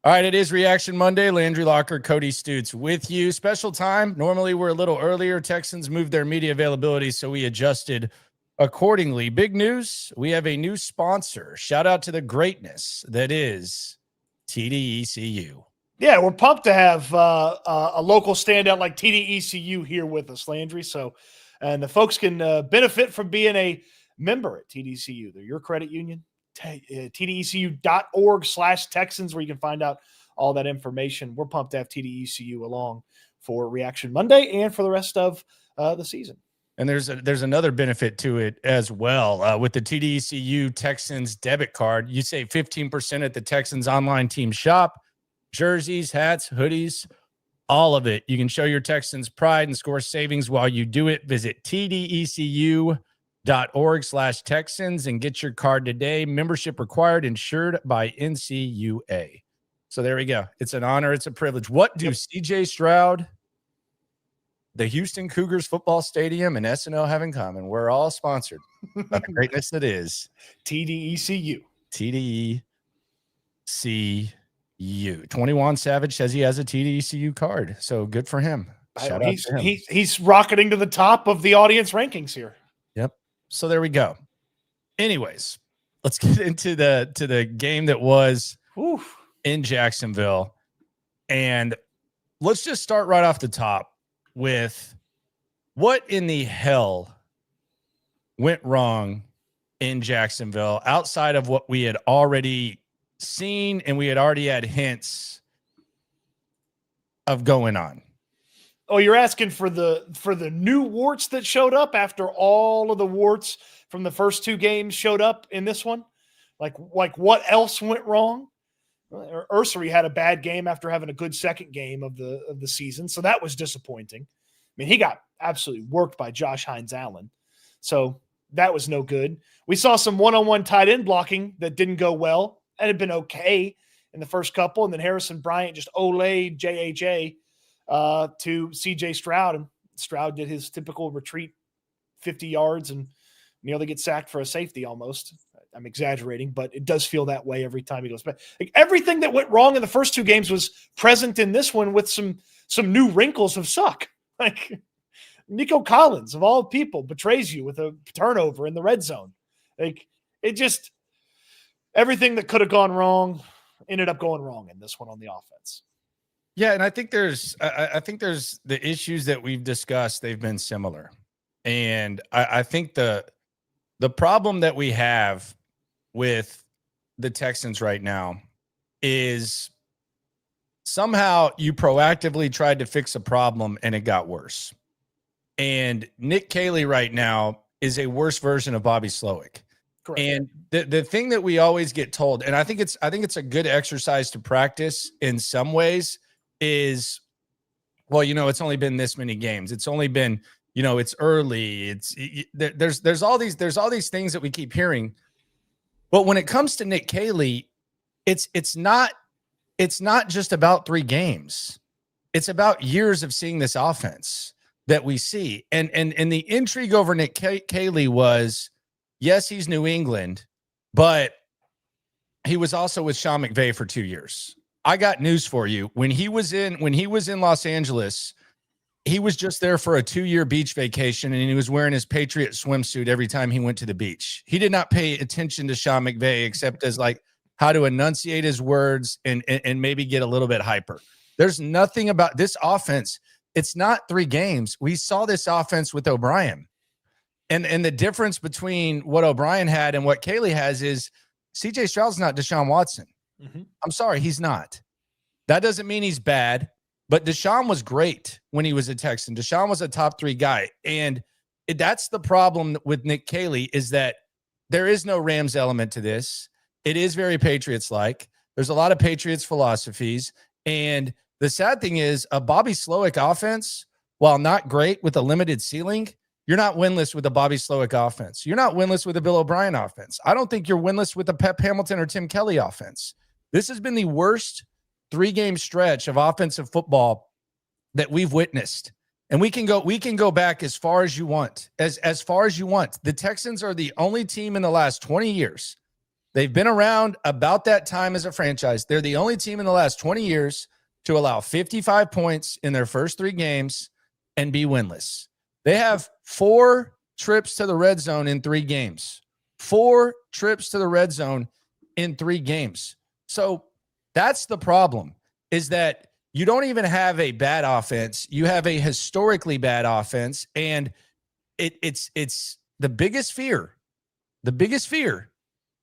All right, it is Reaction Monday. Landry Locker, Cody Stutes with you. Special time. Normally we're a little earlier. Texans moved their media availability, so we adjusted accordingly. Big news. We have a new sponsor. Shout out to the greatness that is TDECU. Yeah, we're pumped to have a local standout like TDECU here with us, Landry. And the folks can benefit from being a member at TDECU. They're your credit union. TDECU.org/Texans, where you can find out all that information. We're pumped to have TDECU along for Reaction Monday and for the rest of the season. And there's another benefit to it as well. With the TDECU Texans debit card, you save 15% at the Texans online team shop. Jerseys, hats, hoodies, all of it. You can show your Texans pride and score savings while you do it. Visit TDECU.org/Texans and get your card today. Membership required, insured by NCUA. So there we go. It's an honor. It's a privilege. What do CJ Stroud, the Houston Cougars football stadium, and SNL have in common? We're all sponsored by the greatness that is TDECU. TDECU. 21 Savage says he has a TDECU card. So good for him. Shout out to him. He's rocketing to the top of the audience rankings here. Yep. So there we go. Anyways, let's get into the game that was in Jacksonville. And let's just start right off the top with what in the hell went wrong in Jacksonville outside of what we had already seen and we had already had hints of going on. Oh, you're asking for the new warts that showed up after all of the warts from the first two games showed up in this one? Like what else went wrong? Ursery had a bad game after having a good second game of the season, so that was disappointing. I mean, he got absolutely worked by Josh Hines-Allen, so that was no good. We saw some one-on-one tight end blocking that didn't go well. That had been okay in the first couple, and then Harrison Bryant just olayed JHA to CJ Stroud, and Stroud did his typical retreat 50 yards and nearly get sacked for a safety almost. I'm exaggerating, but it does feel that way every time he goes back. Like, everything that went wrong in the first two games was present in this one with some new wrinkles of suck. Like Nico Collins, of all people, betrays you with a turnover in the red zone. Like, it just – everything that could have gone wrong ended up going wrong in this one on the offense. Yeah, and I think there's the issues that we've discussed. They've been similar, and I think the problem that we have with the Texans right now is somehow you proactively tried to fix a problem and it got worse. And Nick Caley right now is a worse version of Bobby Slowick. Correct. And the thing that we always get told, and I think it's a good exercise to practice in some ways, is, well, it's only been this many games. It's only been, it's early. There's all these things that we keep hearing. But when it comes to Nick Caley, it's not just about 3 games. It's about years of seeing this offense that we see. And the intrigue over Nick Caley was, yes, he's New England, but he was also with Sean McVay for 2 years. I got news for you. When he was in Los Angeles, he was just there for a 2-year beach vacation, and he was wearing his Patriots swimsuit every time he went to the beach. He did not pay attention to Sean McVay except as like how to enunciate his words and maybe get a little bit hyper. There's nothing about this offense. It's not 3 games. We saw this offense with O'Brien. And the difference between what O'Brien had and what Caley has is CJ Stroud's not Deshaun Watson. Mm-hmm. I'm sorry, he's not. That doesn't mean he's bad, but Deshaun was great when he was a Texan. Deshaun was a top 3 guy. And that's the problem with Nick Caley, is that there is no Rams element to this. It is very Patriots-like. There's a lot of Patriots philosophies. And the sad thing is, a Bobby Slowick offense, while not great with a limited ceiling, you're not winless with a Bobby Slowick offense. You're not winless with a Bill O'Brien offense. I don't think you're winless with a Pep Hamilton or Tim Kelly offense. This has been the worst 3-game stretch of offensive football that we've witnessed. And we can go back as far as you want. As far as you want. The Texans are the only team in the last 20 years They've been around about that time as a franchise. They're the only team in the last 20 years to allow 55 points in their first 3 games and be winless. They have 4 trips to the red zone in 3 games. 4 trips to the red zone in 3 games. So that's the problem, is that you don't even have a bad offense. You have a historically bad offense, and it's the biggest fear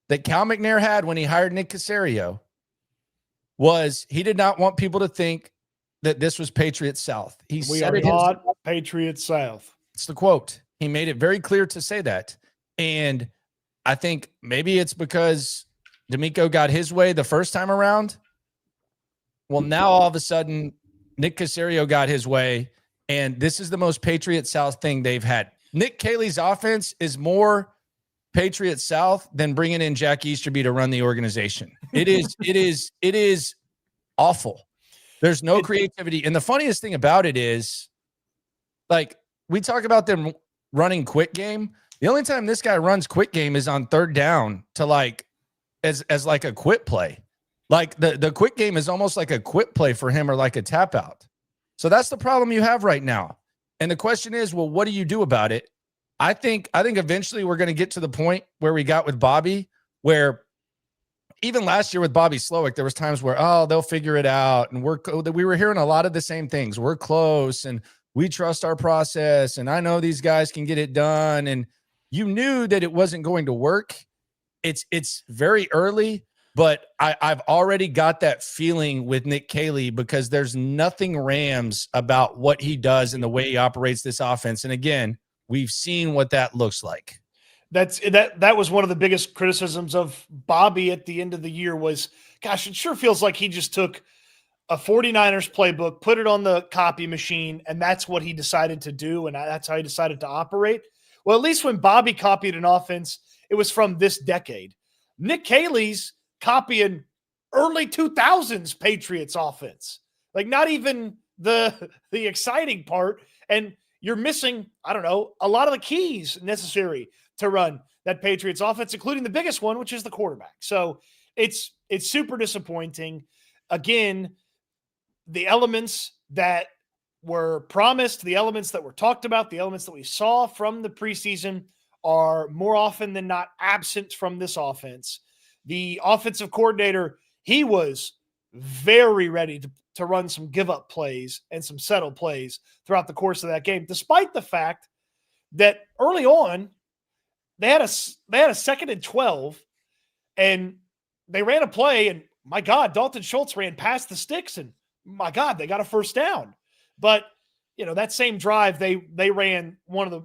that Cal McNair had when he hired Nick Caserio was he did not want people to think that this was Patriots South. We are not Patriots South. It's the quote. He made it very clear to say that. And I think maybe it's because Demeco got his way the first time around. Well, now all of a sudden, Nick Caserio got his way, and this is the most Patriots South thing they've had. Nick Caley's offense is more Patriots South than bringing in Jack Easterby to run the organization. It is awful. There's no creativity. And the funniest thing about it is, like, we talk about them running quick game. The only time this guy runs quick game is on 3rd down to like, as like a quit play. Like the quick game is almost like a quit play for him or like a tap out. So that's the problem you have right now. And the question is, well, what do you do about it? I think eventually we're going to get to the point where we got with Bobby, where even last year with Bobby Slowick, there was times where, oh, they'll figure it out. And we were hearing a lot of the same things. We're close and we trust our process. And I know these guys can get it done. And you knew that it wasn't going to work. It's very early, but I've already got that feeling with Nick Caley because there's nothing Rams about what he does and the way he operates this offense. And again, we've seen what that looks like. That was one of the biggest criticisms of Bobby at the end of the year was, gosh, it sure feels like he just took a 49ers playbook, put it on the copy machine, and that's what he decided to do, and that's how he decided to operate. Well, at least when Bobby copied an offense, it was from this decade. Nick Caley's copying early 2000s Patriots offense. Like, not even the exciting part, and you're missing, I don't know, a lot of the keys necessary to run that Patriots offense, including the biggest one, which is the quarterback. So it's super disappointing. Again, the elements that were promised, the elements that were talked about, the elements that we saw from the preseason are more often than not absent from this offense. The offensive coordinator, he was very ready to run some give-up plays and some settle plays throughout the course of that game, despite the fact that early on, they had a 2nd and 12, and they ran a play, and my God, Dalton Schultz ran past the sticks, and my God, they got a 1st down. But, you know, that same drive, they ran one of the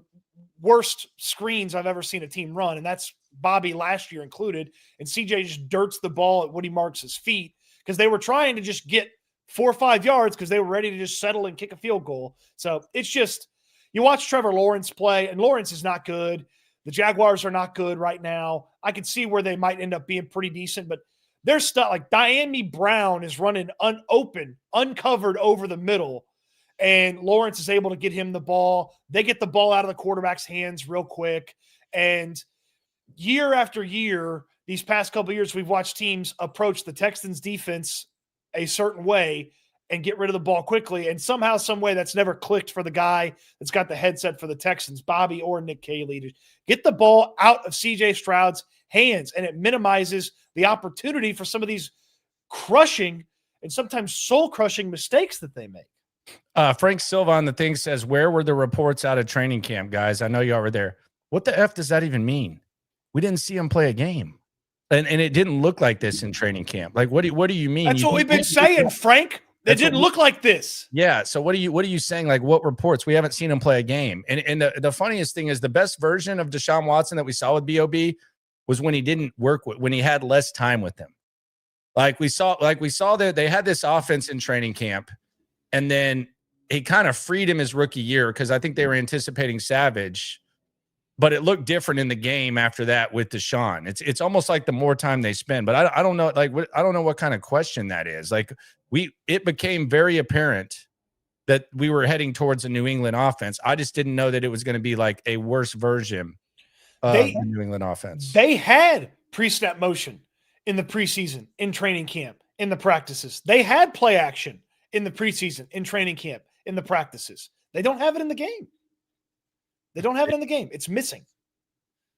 worst screens I've ever seen a team run, and that's Bobby last year included, and CJ just dirts the ball at Woody Marks' feet because they were trying to just get 4 or 5 yards because they were ready to just settle and kick a field goal. So it's just, you watch Trevor Lawrence play, and Lawrence is not good. The Jaguars are not good right now. I could see where they might end up being pretty decent, but there's stuff like Diami Brown is running unopened, uncovered over the middle, and Lawrence is able to get him the ball. They get the ball out of the quarterback's hands real quick. And year after year, these past couple of years, we've watched teams approach the Texans defense a certain way and get rid of the ball quickly. And somehow, some way, that's never clicked for the guy that's got the headset for the Texans, Bobby or Nick Caley, to get the ball out of CJ Stroud's hands. And it minimizes the opportunity for some of these crushing and sometimes soul-crushing mistakes that they make. Frank Silva on the thing says, where were the reports out of training camp, guys? I know you were there. What the F does that even mean? We didn't see him play a game. And it didn't look like this in training camp. Like, what do you mean? That's what we've been saying, Frank. It didn't look like this. Yeah. So what are you saying? Like, what reports? We haven't seen him play a game. And the funniest thing is the best version of Deshaun Watson that we saw with BOB was when he didn't work with, when he had less time with him. Like we saw that they had this offense in training camp, and then he kind of freed him his rookie year because I think they were anticipating Savage, but it looked different in the game after that with Deshaun. It's almost like the more time they spend, but I don't know, like, I don't know what kind of question that is. Like it became very apparent that we were heading towards a New England offense. I just didn't know that it was going to be like a worse version of the New England offense. They had pre-snap motion in the preseason, in training camp, in the practices. They had play action in the preseason, in training camp, in the practices. They don't have it in the game. They don't have it in the game. It's missing.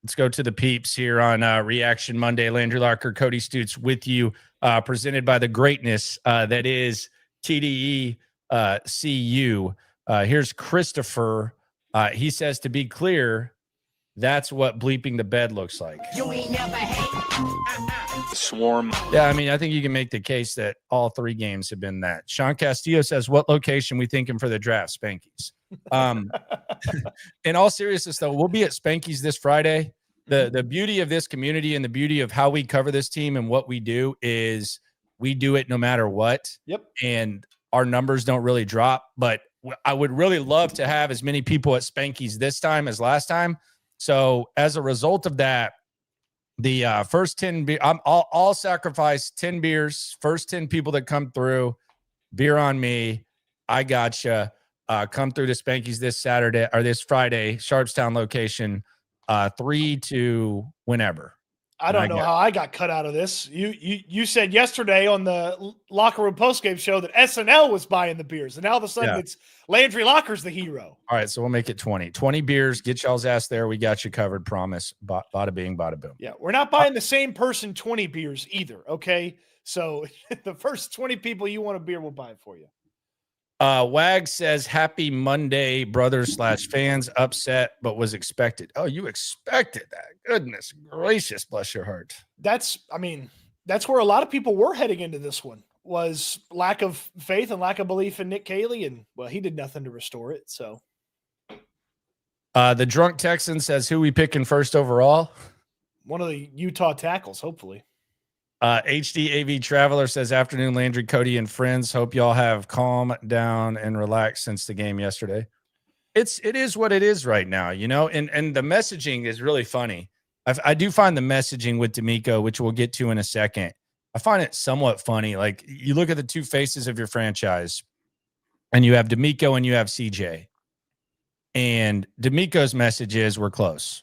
Let's go to the peeps here on Reaction Monday. Landry Locker, Cody Stutes with you, presented by the greatness that is TDECU. Here's Christopher. He says, to be clear, that's what bleeping the bed looks like. You ain't never hate. Swarm. Yeah, I mean, I think you can make the case that all three games have been that. Sean Castillo says, what location we thinking for the draft? Spanky's. In all seriousness, though, we'll be at Spanky's this Friday. The beauty of this community and the beauty of how we cover this team and what we do is we do it no matter what. Yep. And our numbers don't really drop. But I would really love to have as many people at Spanky's this time as last time. So as a result of that, the first 10 beer, I'll sacrifice 10 beers. First 10 people that come through, beer on me. I gotcha. Come through to Spanky's this Saturday or this Friday, Sharpstown location, 3 to whenever. I don't know how I got cut out of this. You said yesterday on the Locker Room postgame show that SNL was buying the beers, and now all of a sudden it's Landry Locker's the hero. All right, so we'll make it 20. 20 beers. Get y'all's ass there. We got you covered. Promise. Bada bing, bada boom. Yeah, we're not buying the same person 20 beers either, okay? So the first 20 people you want a beer, we'll buy it for you. Wag says, happy Monday, brothers/fans. Upset, but was expected. Oh, you expected that. Goodness gracious, bless your heart. That's where a lot of people were heading into this one, was lack of faith and lack of belief in Nick Caley. And, well, he did nothing to restore it. So the drunk Texan says, who we picking first overall? One of the Utah tackles, hopefully. HDAV Traveler says, afternoon, Landry, Cody, and friends. Hope y'all have calmed down and relaxed since the game yesterday. It is what it is right now, you know, and the messaging is really funny. I do find the messaging with Demeco, which we'll get to in a second. I find it somewhat funny. Like, you look at the two faces of your franchise, and you have Demeco and you have CJ. And Demeco's message is, we're close.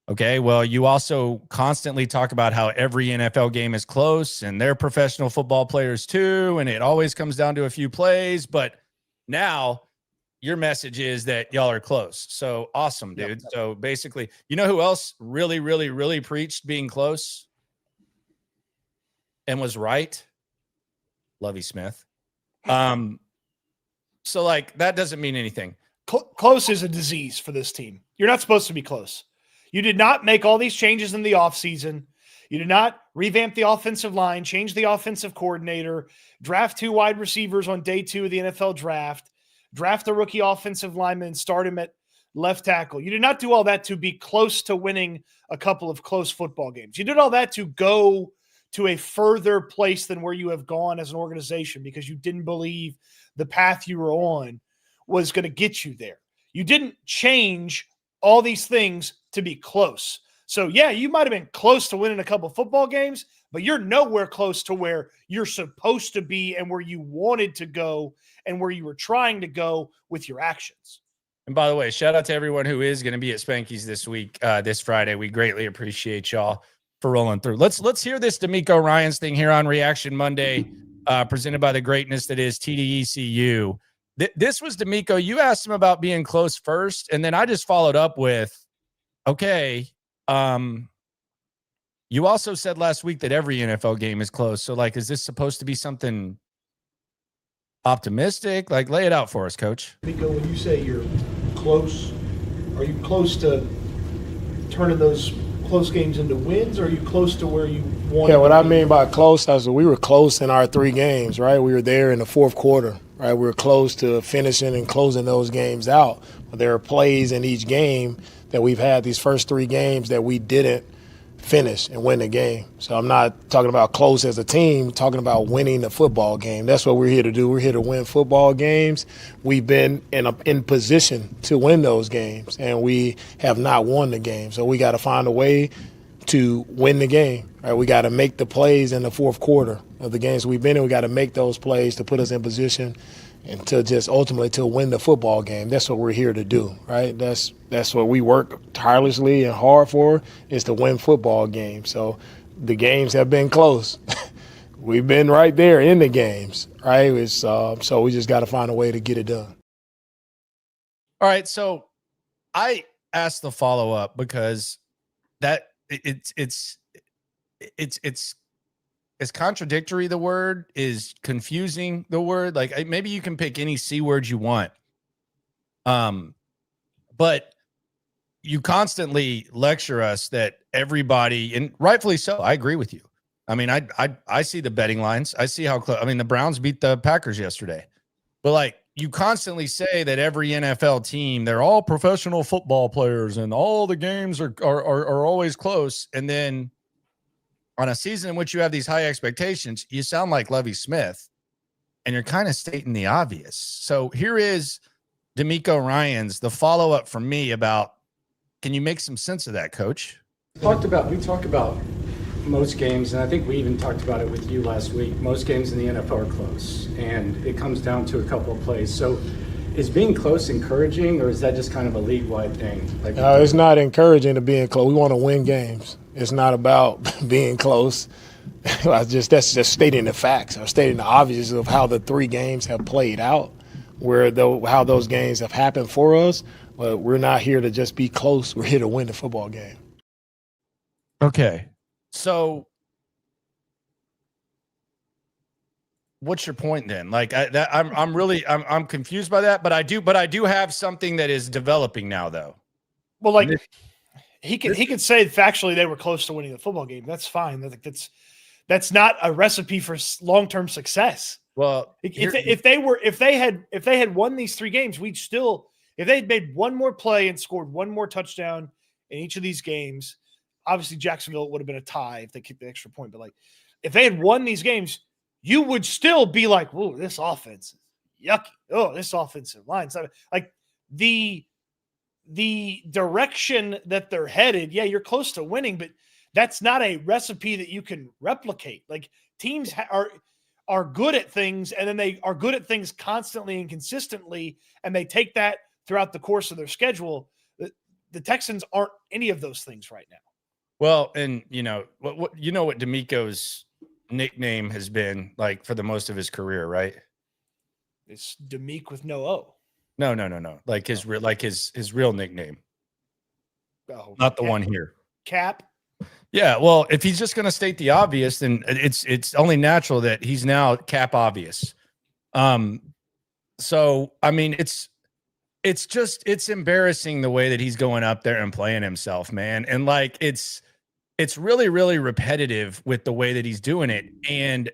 Okay, well, you also constantly talk about how every NFL game is close and they're professional football players too, and it always comes down to a few plays. But now your message is that y'all are close. So awesome, dude. Yep. So basically, you know who else really, really, really preached being close and was right? Lovey Smith. So, like, that doesn't mean anything. Close is a disease for this team. You're not supposed to be close. You did not make all these changes in the offseason. You did not revamp the offensive line, change the offensive coordinator, draft 2 wide receivers on day 2 of the NFL draft, draft a rookie offensive lineman and start him at left tackle. You did not do all that to be close to winning a couple of close football games. You did all that to go to a further place than where you have gone as an organization because you didn't believe the path you were on was going to get you there. You didn't change all these things to be close. So, yeah, you might have been close to winning a couple football games, but you're nowhere close to where you're supposed to be and where you wanted to go and where you were trying to go with your actions. And by the way, shout out to everyone who is going to be at Spanky's this week, this Friday. We greatly appreciate y'all for rolling through. Let's hear this Demeco Ryans thing here on Reaction Monday, presented by the greatness that is TDECU. This was Demeco. You asked him about being close first, and then I just followed up with, okay, you also said last week that every NFL game is close. So, like, is this supposed to be something optimistic? Like, lay it out for us, Coach. Demeco, when you say you're close, are you close to turning those close games into wins, or are you close to where you want? Yeah, what I mean by close is we were close in our 3 games, right? We were there in the fourth quarter, right? We were close to finishing and closing those games out. But there are plays in each game that we've had these first 3 games that we didn't finish and win the game. So I'm not talking about close as a team, I'm talking about winning the football game. That's what we're here to do. We're here to win football games. We've been in position to win those games, and we have not won the game. So we got to find a way to win the game. Right? We got to make the plays in the fourth quarter of the games we've been in. We got to make those plays to put us in position and to just ultimately to win the football game. That's what we're here to do, right? That's what we work tirelessly and hard for, is to win football games. So the games have been close. We've been right there in the games, right? It's so we just got to find a way to get it done. All right, so I asked the follow-up because that it's contradictory. The word is confusing. The word, like, maybe you can pick any C word you want. But you constantly lecture us that everybody, and rightfully so, I agree with you. I mean, I see the betting lines. I see how close. I mean, the Browns beat the Packers yesterday, but like, you constantly say that every NFL team, they're all professional football players and all the games are always close. And then on a season in which you have these high expectations, you sound like Lovey Smith, and you're kind of stating the obvious. So here is Demeco Ryans, the follow-up from me about, can you make some sense of that, Coach? We talk about most games, and I think we even talked about it with you last week. Most games in the NFL are close, and it comes down to a couple of plays. So is being close encouraging, or is that just kind of a league-wide thing? Like, No, it's not encouraging to being close. We want to win games. It's not about being close. That's just stating the facts, or stating the obvious of how the 3 games have played out, how those games have happened for us. But we're not here to just be close. We're here to win the football game. Okay. So what's your point then? Like, I'm confused by that, but I do have something that is developing now, though. Well, like, he could say factually they were close to winning the football game. That's fine. That's not a recipe for long-term success. Well, if they had won these 3 games, if they had made one more play and scored one more touchdown in each of these games, obviously Jacksonville would have been a tie if they kicked the extra point. But like, if they had won these games, you would still be like, "Whoa, this offense is yucky. Oh, this offensive line." So, like, the direction that they're headed, yeah, you're close to winning, but that's not a recipe that you can replicate. Like, teams are good at things, and then they are good at things constantly and consistently, and they take that throughout the course of their schedule. The Texans aren't any of those things right now. Well, and what Demeco's nickname has been like for the most of his career, right? It's Demeco with no O. No. Like his real nickname. Oh, Not the one here. Cap. Yeah, well, if he's just going to state the obvious, then it's only natural that he's now Cap Obvious. So I mean, it's embarrassing the way that he's going up there and playing himself, man. And like, it's really, really repetitive with the way that he's doing it. And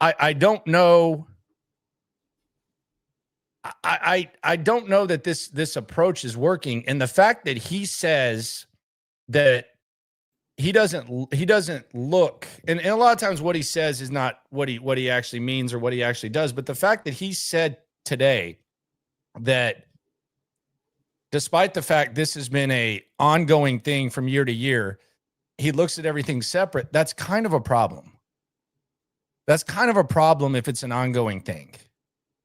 I don't know. I don't know that this approach is working. And the fact that he says that he doesn't look, and a lot of times what he says is not what he actually means or what he actually does. But the fact that he said today that despite the fact this has been a ongoing thing from year to year, he looks at everything separate. That's kind of a problem. That's kind of a problem if it's an ongoing thing.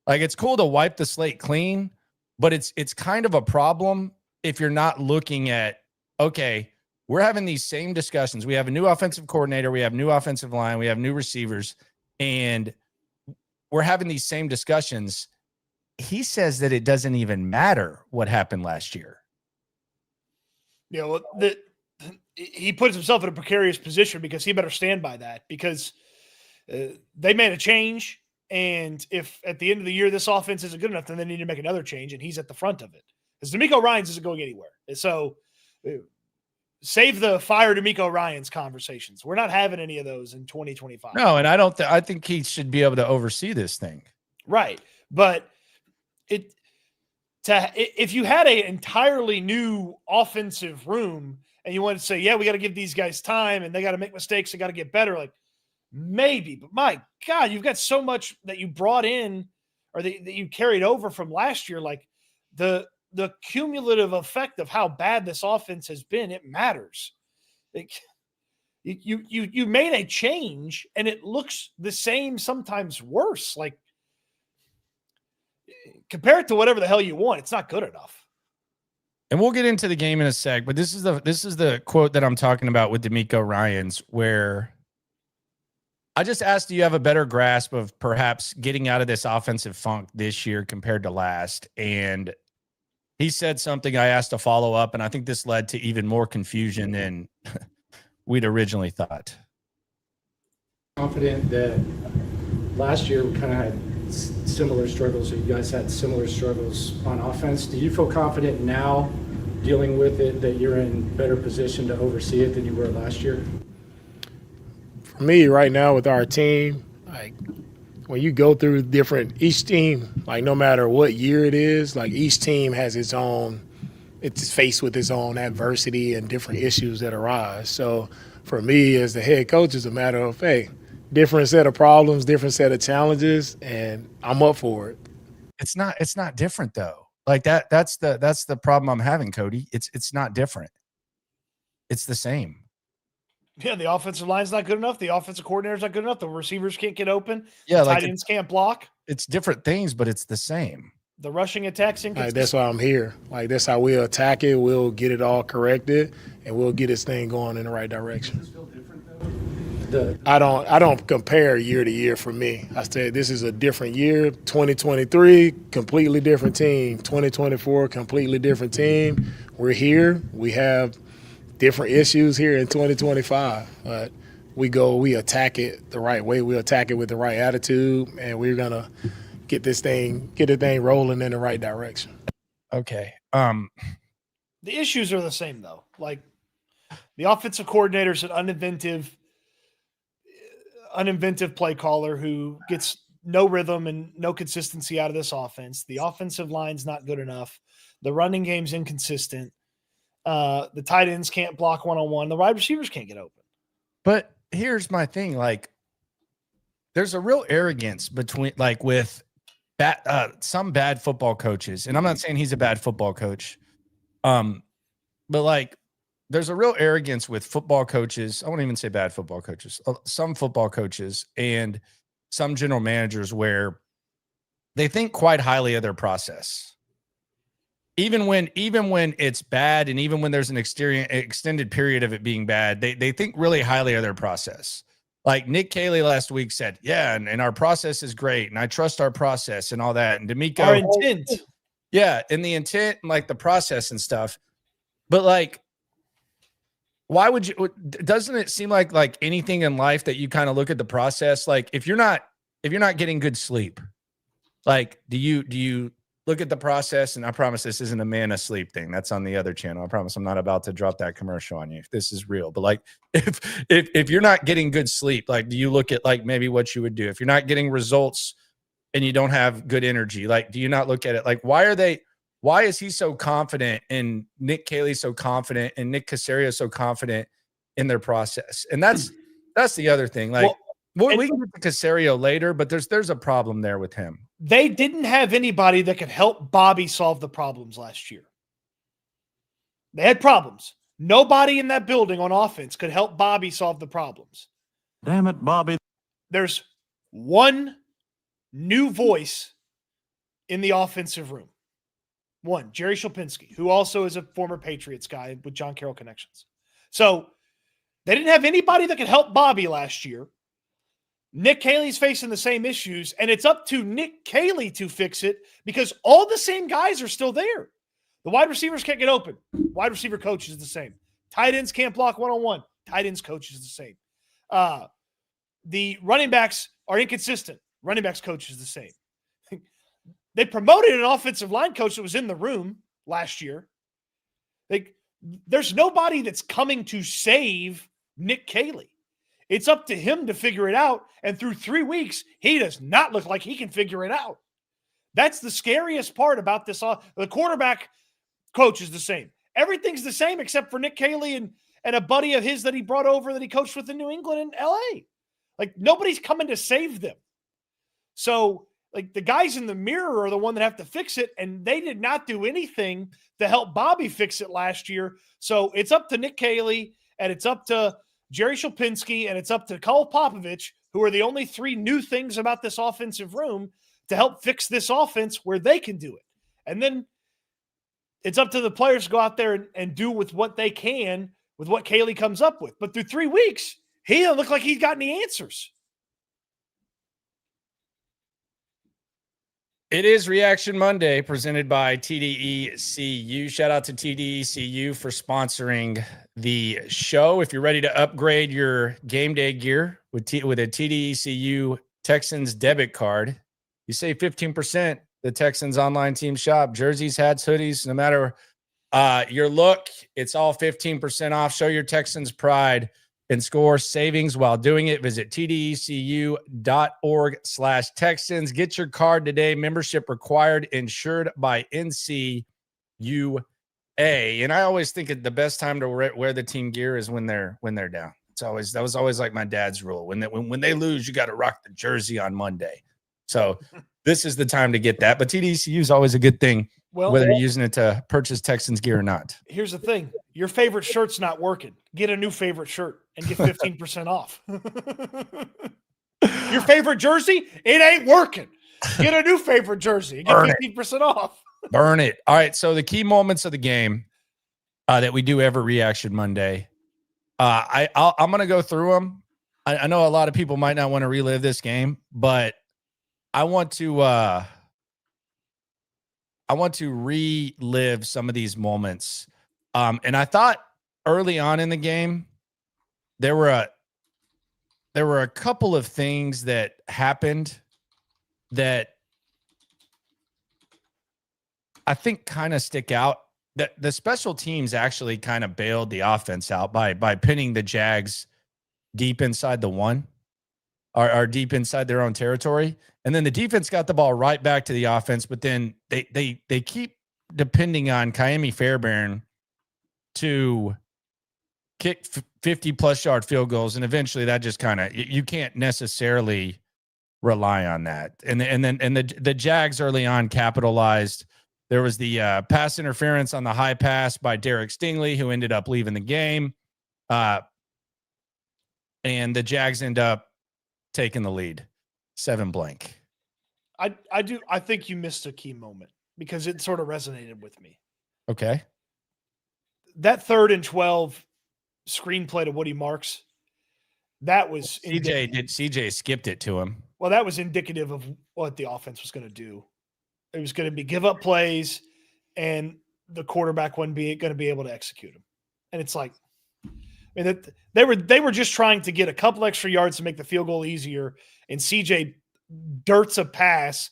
Like, it's cool to wipe the slate clean, but it's kind of a problem if you're not looking at, okay, we're having these same discussions. We have a new offensive coordinator, we have new offensive line, we have new receivers, and we're having these same discussions. He says that it doesn't even matter what happened last year. He puts himself in a precarious position because he better stand by that, because they made a change. And if at the end of the year this offense isn't good enough, then they need to make another change, and he's at the front of it. Because Demeco Ryans isn't going anywhere. So save the fire Demeco Ryans conversations. We're not having any of those in 2025. No, and I think he should be able to oversee this thing. Right. But if you had an entirely new offensive room and you wanted to say, yeah, we got to give these guys time and they got to make mistakes, they got to get better, like, maybe. But my God, you've got so much that you brought in or that you carried over from last year. Like, the cumulative effect of how bad this offense has been, it matters. Like, you made a change and it looks the same, sometimes worse. Like, compare it to whatever the hell you want. It's not good enough. And we'll get into the game in a sec, but this is the quote that I'm talking about with Demeco Ryans, where I just asked, do you have a better grasp of perhaps getting out of this offensive funk this year compared to last? And he said something I asked to follow up, and I think this led to even more confusion than we'd originally thought. Confident that last year we kind of had similar struggles, or you guys had similar struggles on offense. Do you feel confident now dealing with it that you're in better position to oversee it than you were last year? For me, right now with our team, like when you go through each team, like no matter what year it is, like each team has it's faced with its own adversity and different issues that arise. So for me as the head coach, it's a matter of, hey, different set of problems, different set of challenges, and I'm up for it. It's not different though. Like that's the problem I'm having, Cody. It's not different. It's the same. Yeah, the offensive line's not good enough. The offensive coordinator's not good enough. The receivers can't get open. Yeah, the tight ends can't block. It's different things, but it's the same. The rushing attack's inconsistent. That's why I'm here. Like that's how we'll attack it. We'll get it all corrected, and we'll get this thing going in the right direction. Does this feel different though? I don't compare year to year for me. I said this is a different year. 2023, completely different team. 2024, completely different team. We're here. We have different issues here in 2025, but we attack it the right way. We attack it with the right attitude, and we're gonna get the thing rolling in the right direction. Okay. The issues are the same though. Like the offensive coordinator's an uninventive play caller who gets no rhythm and no consistency out of this offense. The offensive line's not good enough. The running game's inconsistent. The tight ends can't block one-on-one. The wide receivers can't get open. But here's my thing. Like, there's a real arrogance with some bad football coaches. And I'm not saying he's a bad football coach. But like, there's a real arrogance with football coaches. I won't even say bad football coaches. Some football coaches and some general managers where they think quite highly of their process. Even when it's bad, and even when there's an extended period of it being bad, they think really highly of their process. Like Nick Caley last week said, yeah, and our process is great, and I trust our process and all that. And Demeco, our intent. Yeah, and the intent and like the process and stuff. But like, why would you? Doesn't it seem like anything in life that you kind of look at the process? Like if you're not getting good sleep, like do you look at the process? And I promise this isn't a man asleep thing. That's on the other channel. I promise I'm not about to drop that commercial on you. This is real. But like if you're not getting good sleep, like do you look at like maybe what you would do if you're not getting results and you don't have good energy? Like, do you not look at it like why is he so confident and Nick Caley so confident and Nick Caserio so confident in their process? And that's the other thing. Like we can get to Caserio later, but there's a problem there with him. They didn't have anybody that could help Bobby solve the problems last year. They had problems. Nobody in that building on offense could help Bobby solve the problems. Damn it, Bobby. There's one new voice in the offensive room. One, Jerry Shulpinski, who also is a former Patriots guy with John Carroll connections. So they didn't have anybody that could help Bobby last year. Nick Caley's facing the same issues, and it's up to Nick Caley to fix it because all the same guys are still there. The wide receivers can't get open. Wide receiver coach is the same. Tight ends can't block one-on-one. Tight ends coach is the same. The running backs are inconsistent. Running backs coach is the same. They promoted an offensive line coach that was in the room last year. There's nobody that's coming to save Nick Caley. It's up to him to figure it out. And through 3 weeks, he does not look like he can figure it out. That's the scariest part about this. The quarterback coach is the same. Everything's the same except for Nick Caley and a buddy of his that he brought over that he coached with in New England and LA. Like nobody's coming to save them. So like the guys in the mirror are the one that have to fix it. And they did not do anything to help Bobby fix it last year. So it's up to Nick Caley and it's up to Jerry Shulpinski, and it's up to Cole Popovich, who are the only three new things about this offensive room to help fix this offense where they can do it. And then it's up to the players to go out there and do with what they can with what Caley comes up with. But through 3 weeks, he doesn't look like he's got any answers. It is Reaction Monday presented by TDECU. Shout out to TDECU for sponsoring the show. If you're ready to upgrade your game day gear with a TDECU Texans debit card, you save 15%. The Texans online team shop, jerseys, hats, hoodies, no matter your look, it's all 15% off. Show your Texans pride and score savings while doing it. Visit tdecu.org/Texans. Get your card today. Membership required, insured by NCUA. And I always think the best time to wear the team gear is when they're down. That was always like my dad's rule. When they lose, you got to rock the jersey on Monday. So this is the time to get that. But TDECU is always a good thing, whether you're using it to purchase Texans gear or not. Here's the thing. Your favorite shirt's not working. Get a new favorite shirt and get 15% off. Your favorite jersey, it ain't working. Get a new favorite jersey and get 15% off. Burn it. All right, so the key moments of the game that we do every Reaction Monday, I'm going to go through them. I know a lot of people might not want to relive this game, but I want to relive some of these moments. And I thought early on in the game, there were a couple of things that happened that I think kind of stick out. That the special teams actually kind of bailed the offense out by pinning the Jags deep inside the one, or deep inside their own territory. And then the defense got the ball right back to the offense, but then they keep depending on Kaimi Fairbairn to kick 50-plus yard field goals, and eventually that just kind of, you can't necessarily rely on that. And then the Jags early on capitalized. There was the pass interference on the high pass by Derek Stingley, who ended up leaving the game. And the Jags end up taking the lead. 7-blank. I think you missed a key moment because it sort of resonated with me. Okay. That 3rd and 12 screenplay to Woody Marks, that was CJ skipped it to him. Well, that was indicative of what the offense was going to do. It was going to be give up plays, and the quarterback wasn't going to be able to execute them. And it's like, I mean, they were just trying to get a couple extra yards to make the field goal easier, and CJ dirts a pass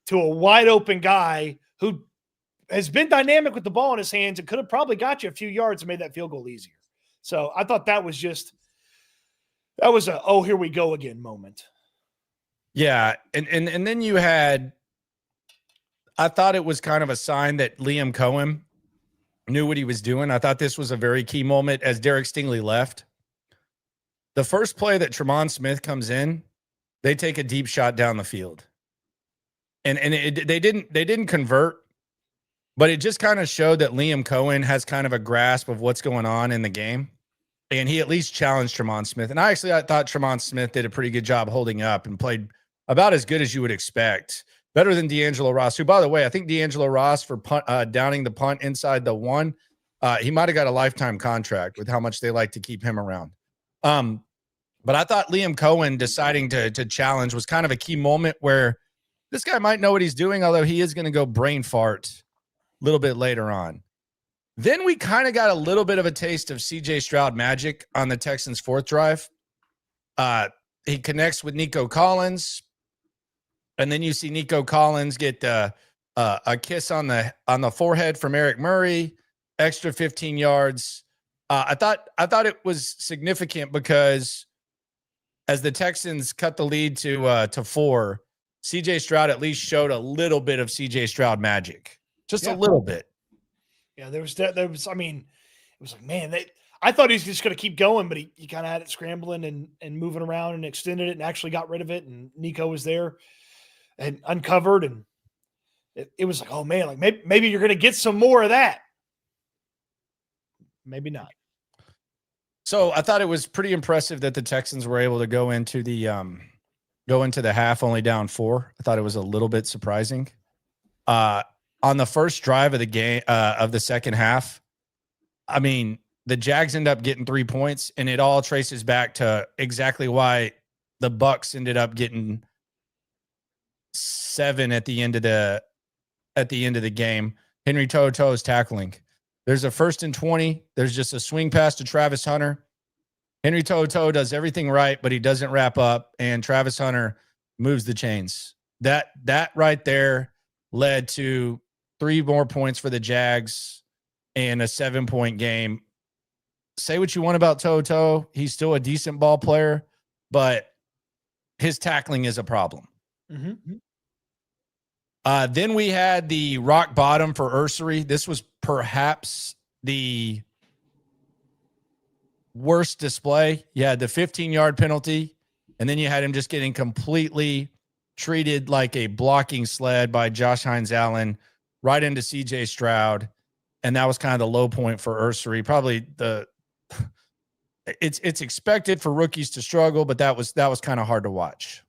to a wide open guy who has been dynamic with the ball in his hands and could have probably got you a few yards and made that field goal easier. So I thought that was a, oh, here we go again moment. Yeah. And then you had, I thought it was kind of a sign that Liam Cohen knew what he was doing. I thought this was a very key moment as Derek Stingley left. The first play that Tremont Smith comes in, they take a deep shot down the field. And they didn't convert, but it just kind of showed that Liam Cohen has kind of a grasp of what's going on in the game. And he at least challenged Tremont Smith. And I thought Tremont Smith did a pretty good job holding up and played about as good as you would expect. Better than D'Angelo Ross, who, by the way, I think D'Angelo Ross for downing the punt inside the one, he might have got a lifetime contract with how much they like to keep him around. But I thought Liam Cohen deciding to challenge was kind of a key moment where this guy might know what he's doing, although he is going to go brain fart a little bit later on. Then we kind of got a little bit of a taste of CJ Stroud magic on the Texans' 4th drive. He connects with Nico Collins, and then you see Nico Collins get a kiss on the forehead from Eric Murray, extra 15 yards. I thought it was significant because as the Texans cut the lead to 4, CJ Stroud at least showed a little bit of CJ Stroud magic, just a little bit. Yeah, there was. I mean, it was like, man, I thought he was just going to keep going, but he kind of had it scrambling and moving around and extended it and actually got rid of it. And Nico was there and uncovered, and it was like, oh man, like maybe you're going to get some more of that. Maybe not. So I thought it was pretty impressive that the Texans were able to go into the go into the half only down 4. I thought it was a little bit surprising. On the first drive of the game of the second half, I mean, the Jags end up getting 3 points, and it all traces back to exactly why the Bucs ended up getting 7 at the end of the game. Henry To'oTo'o's tackling. There's a 1st and 20. There's just a swing pass to Travis Hunter. Henry To'oTo'o does everything right, but he doesn't wrap up, and Travis Hunter moves the chains. That right there led to 3 more points for the Jags and a 7-point game. Say what you want about To'oTo'o. He's still a decent ball player, but his tackling is a problem. Mm-hmm. Then we had the rock bottom for Ursery. This was perhaps the worst display. You had the 15-yard penalty, and then you had him just getting completely treated like a blocking sled by Josh Hines-Allen right into CJ Stroud. And that was kind of the low point for Ursery. Probably it's expected for rookies to struggle, but that was kind of hard to watch.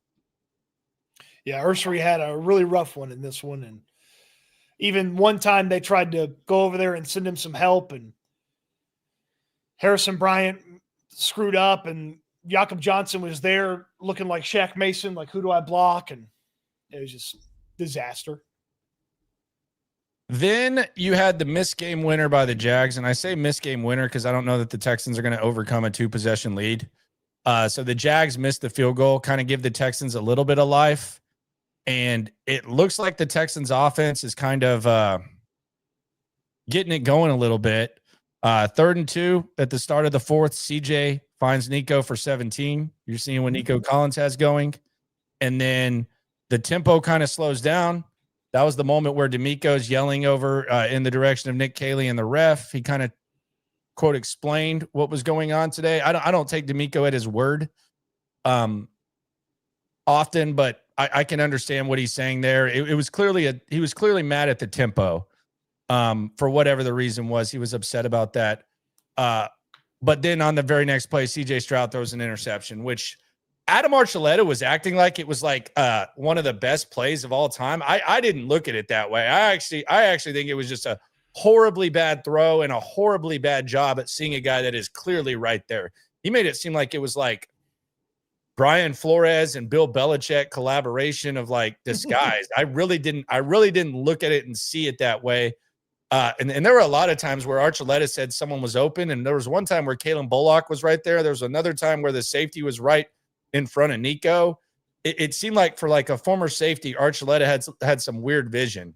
Yeah, Ursery had a really rough one in this one. And even one time they tried to go over there and send him some help, and Harrison Bryant screwed up, and Jakob Johnson was there looking like Shaq Mason, like, who do I block? And it was just disaster. Then you had the missed game winner by the Jags. And I say missed game winner because I don't know that the Texans are going to overcome a 2-possession lead. So the Jags missed the field goal, kind of give the Texans a little bit of life. And it looks like the Texans offense is kind of getting it going a little bit. 3rd and 2 at the start of the 4th, CJ finds Nico for 17. You're seeing what Nico Collins has going. And then the tempo kind of slows down. That was the moment where Demeco's yelling over in the direction of Nick Caley and the ref. He kind of, quote, explained what was going on today. I don't take Demeco at his word often, but I can understand what he's saying there. It was clearly he was clearly mad at the tempo for whatever the reason was. He was upset about that. But then on the very next play, CJ Stroud throws an interception, which Adam Archuleta was acting like it was like one of the best plays of all time. I didn't look at it that way. I actually think it was just a horribly bad throw and a horribly bad job at seeing a guy that is clearly right there. He made it seem like it was like Brian Flores and Bill Belichick collaboration of like disguise. I really didn't look at it and see it that way. And there were a lot of times where Archuleta said someone was open, and there was one time where Kalen Bullock was right there. There was another time where the safety was right in front of Nico. It seemed like for like a former safety, Archuleta had some weird vision.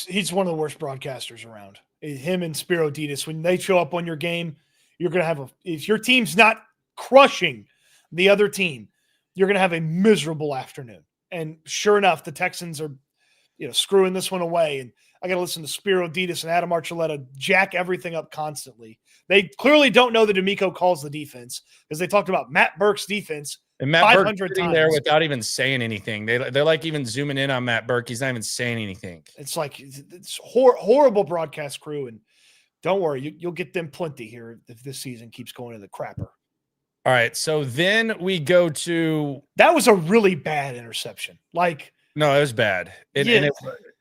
He's one of the worst broadcasters around. Him and Spiro Ditas, when they show up on your game, you're going to have if your team's not crushing the other team, you're going to have a miserable afternoon. And sure enough, the Texans are, screwing this one away. And I got to listen to Spiro Ditas and Adam Archuleta jack everything up constantly. They clearly don't know that Demeco calls the defense, because they talked about Matt Burke's defense. And Matt Burke's sitting there without even saying anything. They're like even zooming in on Matt Burke. He's not even saying anything. It's like it's horrible broadcast crew. And don't worry, you'll get them plenty here if this season keeps going to the crapper. All right, so then we go to that was a really bad interception. Like, no, it was bad. And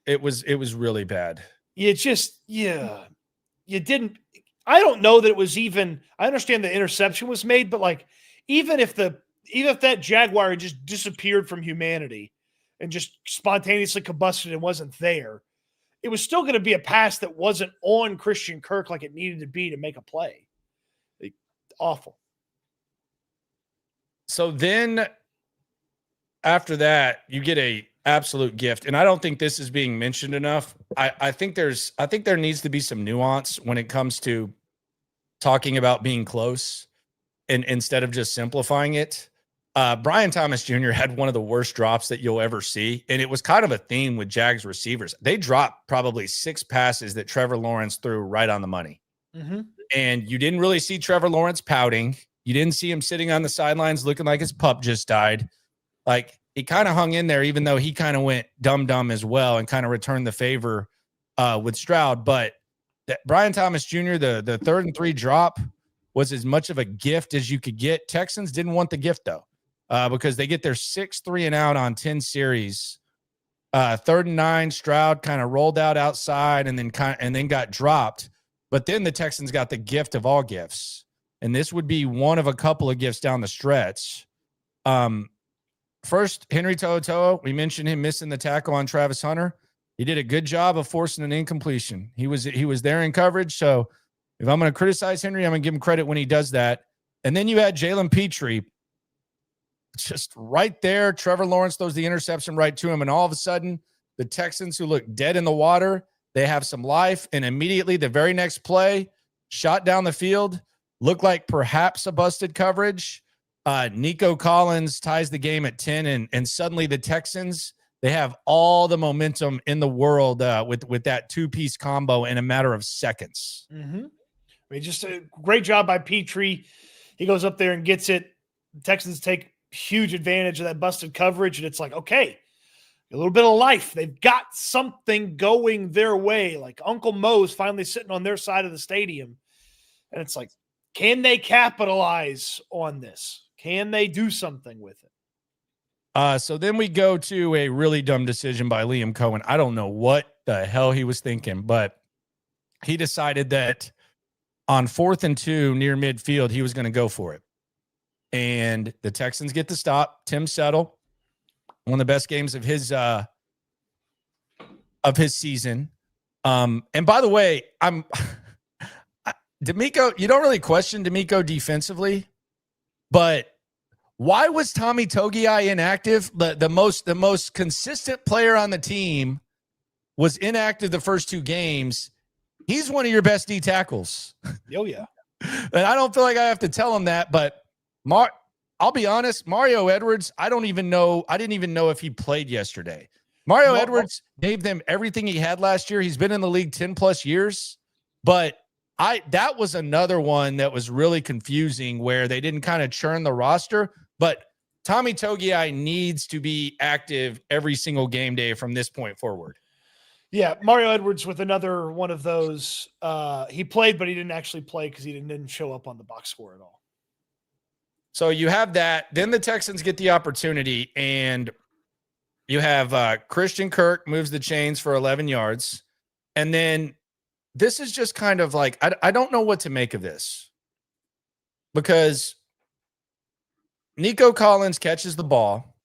it was really bad. You didn't. I don't know that it was even. I understand the interception was made, but like, even if that Jaguar just disappeared from humanity and just spontaneously combusted and wasn't there, it was still going to be a pass that wasn't on Christian Kirk like it needed to be to make a play. Awful. So then after that, you get a absolute gift. And I don't think this is being mentioned enough. I think there needs to be some nuance when it comes to talking about being close and instead of just simplifying it. Brian Thomas Jr. had one of the worst drops that you'll ever see. And it was kind of a theme with Jags receivers. They dropped probably 6 passes that Trevor Lawrence threw right on the money. Mm-hmm. And you didn't really see Trevor Lawrence pouting. You didn't see him sitting on the sidelines looking like his pup just died. Like, he kind of hung in there, even though he kind of went dumb as well and kind of returned the favor with Stroud. But that Brian Thomas Jr., the 3rd and 3 drop was as much of a gift as you could get. Texans didn't want the gift, though. because they get their 6 3-and-out on 10 series. 3rd and 9, Stroud kind of rolled out outside and then got dropped. But then the Texans got the gift of all gifts. And this would be one of a couple of gifts down the stretch. First, Henry To'oTo'o, we mentioned him missing the tackle on Travis Hunter. He did a good job of forcing an incompletion. He was there in coverage. So if I'm going to criticize Henry, I'm going to give him credit when he does that. And then you had Jalen Petrie just right there. Trevor Lawrence throws the interception right to him. And all of a sudden, the Texans, who look dead in the water, they have some life. And immediately the very next play, shot down the field, looked like perhaps a busted coverage. Nico Collins ties the game at 10. And suddenly the Texans, they have all the momentum in the world with that two-piece combo in a matter of seconds. Mm-hmm. I mean, just a great job by Petrie. He goes up there and gets it. The Texans take huge advantage of that busted coverage, and it's like, okay, a little bit of life. They've got something going their way. Like Uncle Mo's finally sitting on their side of the stadium. And it's like, can they capitalize on this? Can they do something with it? So then we go to a really dumb decision by Liam Cohen. I don't know what the hell he was thinking, but he decided that on 4th and 2 near midfield, he was going to go for it. And the Texans get the stop. Tim Settle, one of the best games of his season. And by the way, Demeco, you don't really question Demeco defensively, but why was Tommy Togei inactive? The most consistent player on the team was inactive the first 2 games. He's one of your best D tackles. Oh, yeah. And I don't feel like I have to tell him that, but I'll be honest, Mario Edwards, I didn't even know if he played yesterday. Mario Edwards gave them everything he had last year. He's been in the league 10 plus years, but that was another one that was really confusing where they didn't kind of churn the roster, but Tommy Togei needs to be active every single game day from this point forward. Yeah, Mario Edwards with another one of those. He played, but he didn't actually play because he didn't show up on the box score at all. So you have that. Then the Texans get the opportunity, and you have Christian Kirk moves the chains for 11 yards. And then this is just kind of like, I don't know what to make of this, because Nico Collins catches the ball.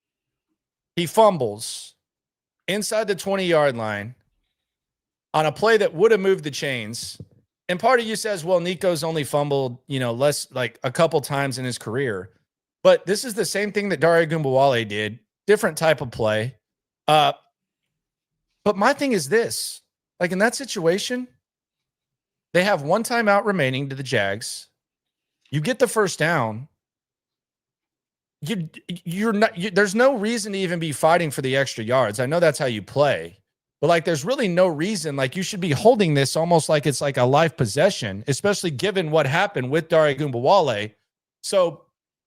He fumbles inside the 20-yard line on a play that would have moved the chains. And part of you says, well, Nico's only fumbled, less like a couple times in his career. But this is the same thing that Dare Ogunbowale did. Different type of play. But my thing is this. Like in that situation, they have 1 timeout remaining to the Jags. You get the first down. There's no reason to even be fighting for the extra yards. I know that's how you play. But like, there's really no reason. Like, you should be holding this almost like it's like a life possession, especially given what happened with Dare Ogunbowale. So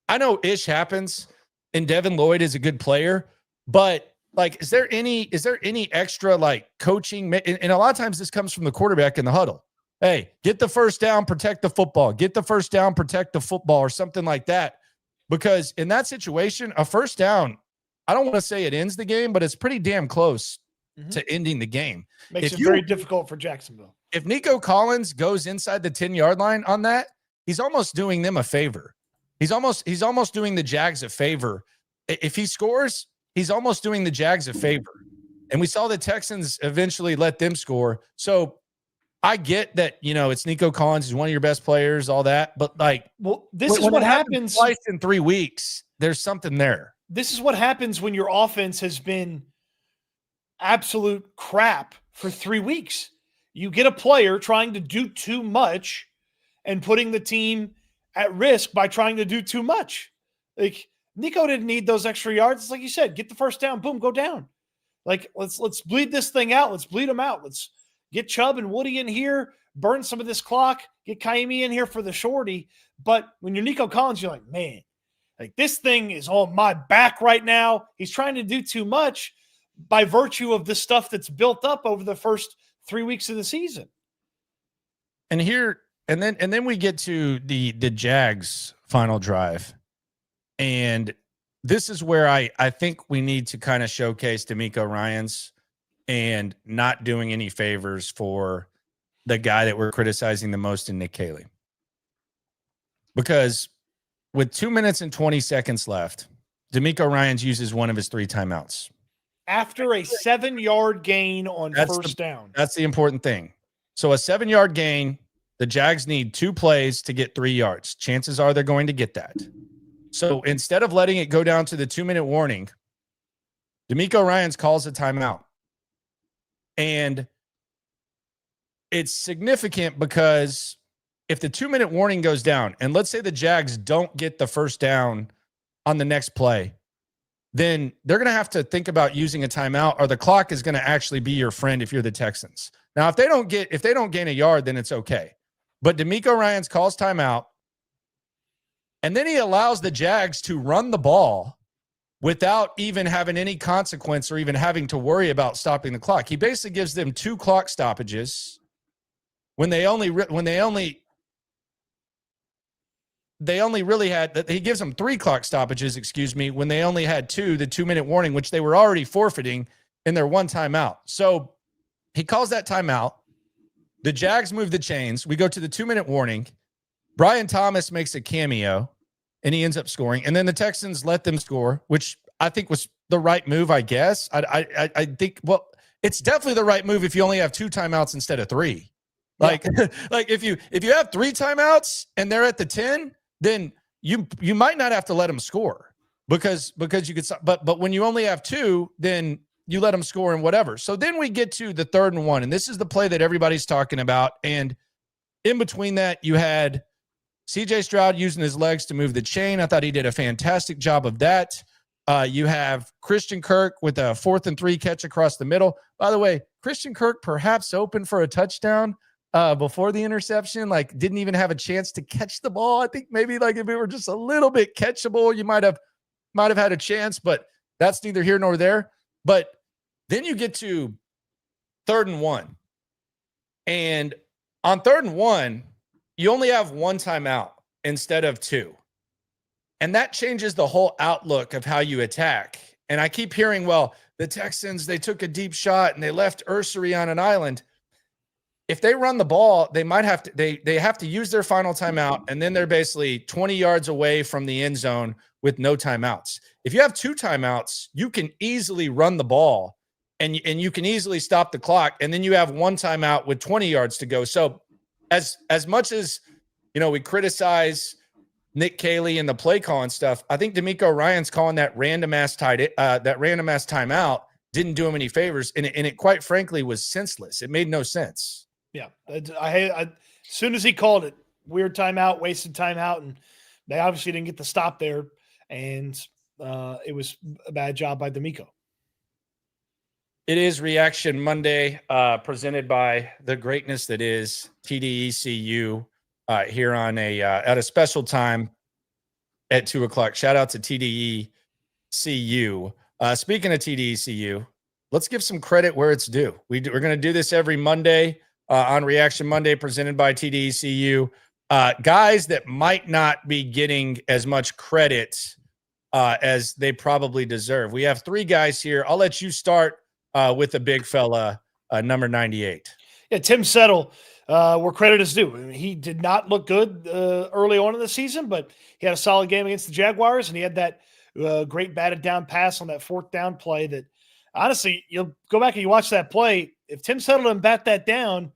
I know ish happens, and Devin Lloyd is a good player, but like, is there any extra like coaching? And a lot of times this comes from the quarterback in the huddle. Hey, get the first down, protect the football. Get the first down, protect the football, or something like that. Because in that situation, a first down, I don't want to say it ends the game, but it's pretty damn close to ending the game. Makes it very difficult for Jacksonville. If Nico Collins goes inside the 10-yard line on that, he's almost doing them a favor. He's almost doing the Jags a favor. If he scores, he's almost doing the Jags a favor. And we saw the Texans eventually let them score. So I get that, it's Nico Collins. He's one of your best players, all that. But like, well, this is what happens twice in 3 weeks. There's something there. This is what happens when your offense has been absolute crap for 3 weeks. You get a player trying to do too much and putting the team at risk by trying to do too much. Like, Nico didn't need those extra yards. It's like you said, get the first down, boom, go down. Like, let's bleed this thing out. Let's bleed them out. Let's get Chubb and Woody in here, burn some of this clock, get Kaimi in here for the shorty. But when you're Nico Collins, you're like, man, like, this thing is on my back right now. He's trying to do too much by virtue of the stuff that's built up over the first 3 weeks of the season. And then we get to the Jags final drive. And this is where I think we need to kind of showcase Demeco Ryans and not doing any favors for the guy that we're criticizing the most in Nick Caley. Because with 2 minutes and 20 seconds left, Demeco Ryans uses one of his 3 timeouts. After a 7-yard gain on first down. That's the important thing. So a 7-yard gain, the Jags need 2 plays to get 3 yards. Chances are they're going to get that. So instead of letting it go down to the 2-minute warning, Demeco Ryans calls a timeout. And it's significant because if the 2-minute warning goes down, and let's say the Jags don't get the first down on the next play, then they're going to have to think about using a timeout, or the clock is going to actually be your friend if you're the Texans. Now, if they don't gain a yard, then it's okay. But Demeco Ryans calls timeout, and then he allows the Jags to run the ball without even having any consequence or even having to worry about stopping the clock. He basically gives them 2 clock stoppages when they only really had, he gives them 3 clock stoppages, when they only had 2, the 2-minute warning, which they were already forfeiting in their 1 timeout. So he calls that timeout. The Jags move the chains. We go to the 2-minute warning. Brian Thomas makes a cameo, and he ends up scoring. And then the Texans let them score, which I think was the right move, I guess. I think, well, it's definitely the right move if you only have 2 timeouts instead of 3. Like, like if you have 3 timeouts and they're at the 10, then you might not have to let them score because you could. But when you only have 2, then you let them score and whatever. So then we get to the 3rd and 1, and this is the play that everybody's talking about. And in between that, you had CJ Stroud using his legs to move the chain. I thought he did a fantastic job of that. You have Christian Kirk with a 4th and 3 catch across the middle. By the way, Christian Kirk perhaps open for a touchdown before the interception, like didn't even have a chance to catch the ball. I think maybe like if it were just a little bit catchable, you might have had a chance, but that's neither here nor there. But then you get to 3rd and 1. And on 3rd and 1, you only have 1 timeout instead of 2. And that changes the whole outlook of how you attack. And I keep hearing, well, the Texans, they took a deep shot and they left Ursery on an island. If they run the ball, they might have to, they have to use their final timeout, and then they're basically 20 yards away from the end zone with no timeouts. If you have 2 timeouts, you can easily run the ball and you can easily stop the clock, and then you have 1 timeout with 20 yards to go. So as much as, we criticize Nick Caley and the play call and stuff, I think Demeco Ryans calling that random ass timeout didn't do him any favors, and it quite frankly was senseless. It made no sense. Yeah, as soon as he called it, weird timeout, wasted timeout, and they obviously didn't get the stop there, and it was a bad job by Demeco. It is Reaction Monday, presented by the greatness that is TDECU here on at a special time at 2:00. Shout out to TDECU. Speaking of TDECU, let's give some credit where it's due. We're going to do this every Monday on Reaction Monday, presented by TDECU. Guys that might not be getting as much credit as they probably deserve. We have 3 guys here. I'll let you start with the big fella, number 98. Yeah, Tim Settle, where credit is due. I mean, he did not look good early on in the season, but he had a solid game against the Jaguars, and he had that great batted down pass on that 4th down play that, honestly, you'll go back and you watch that play. If Tim Settle didn't bat that down,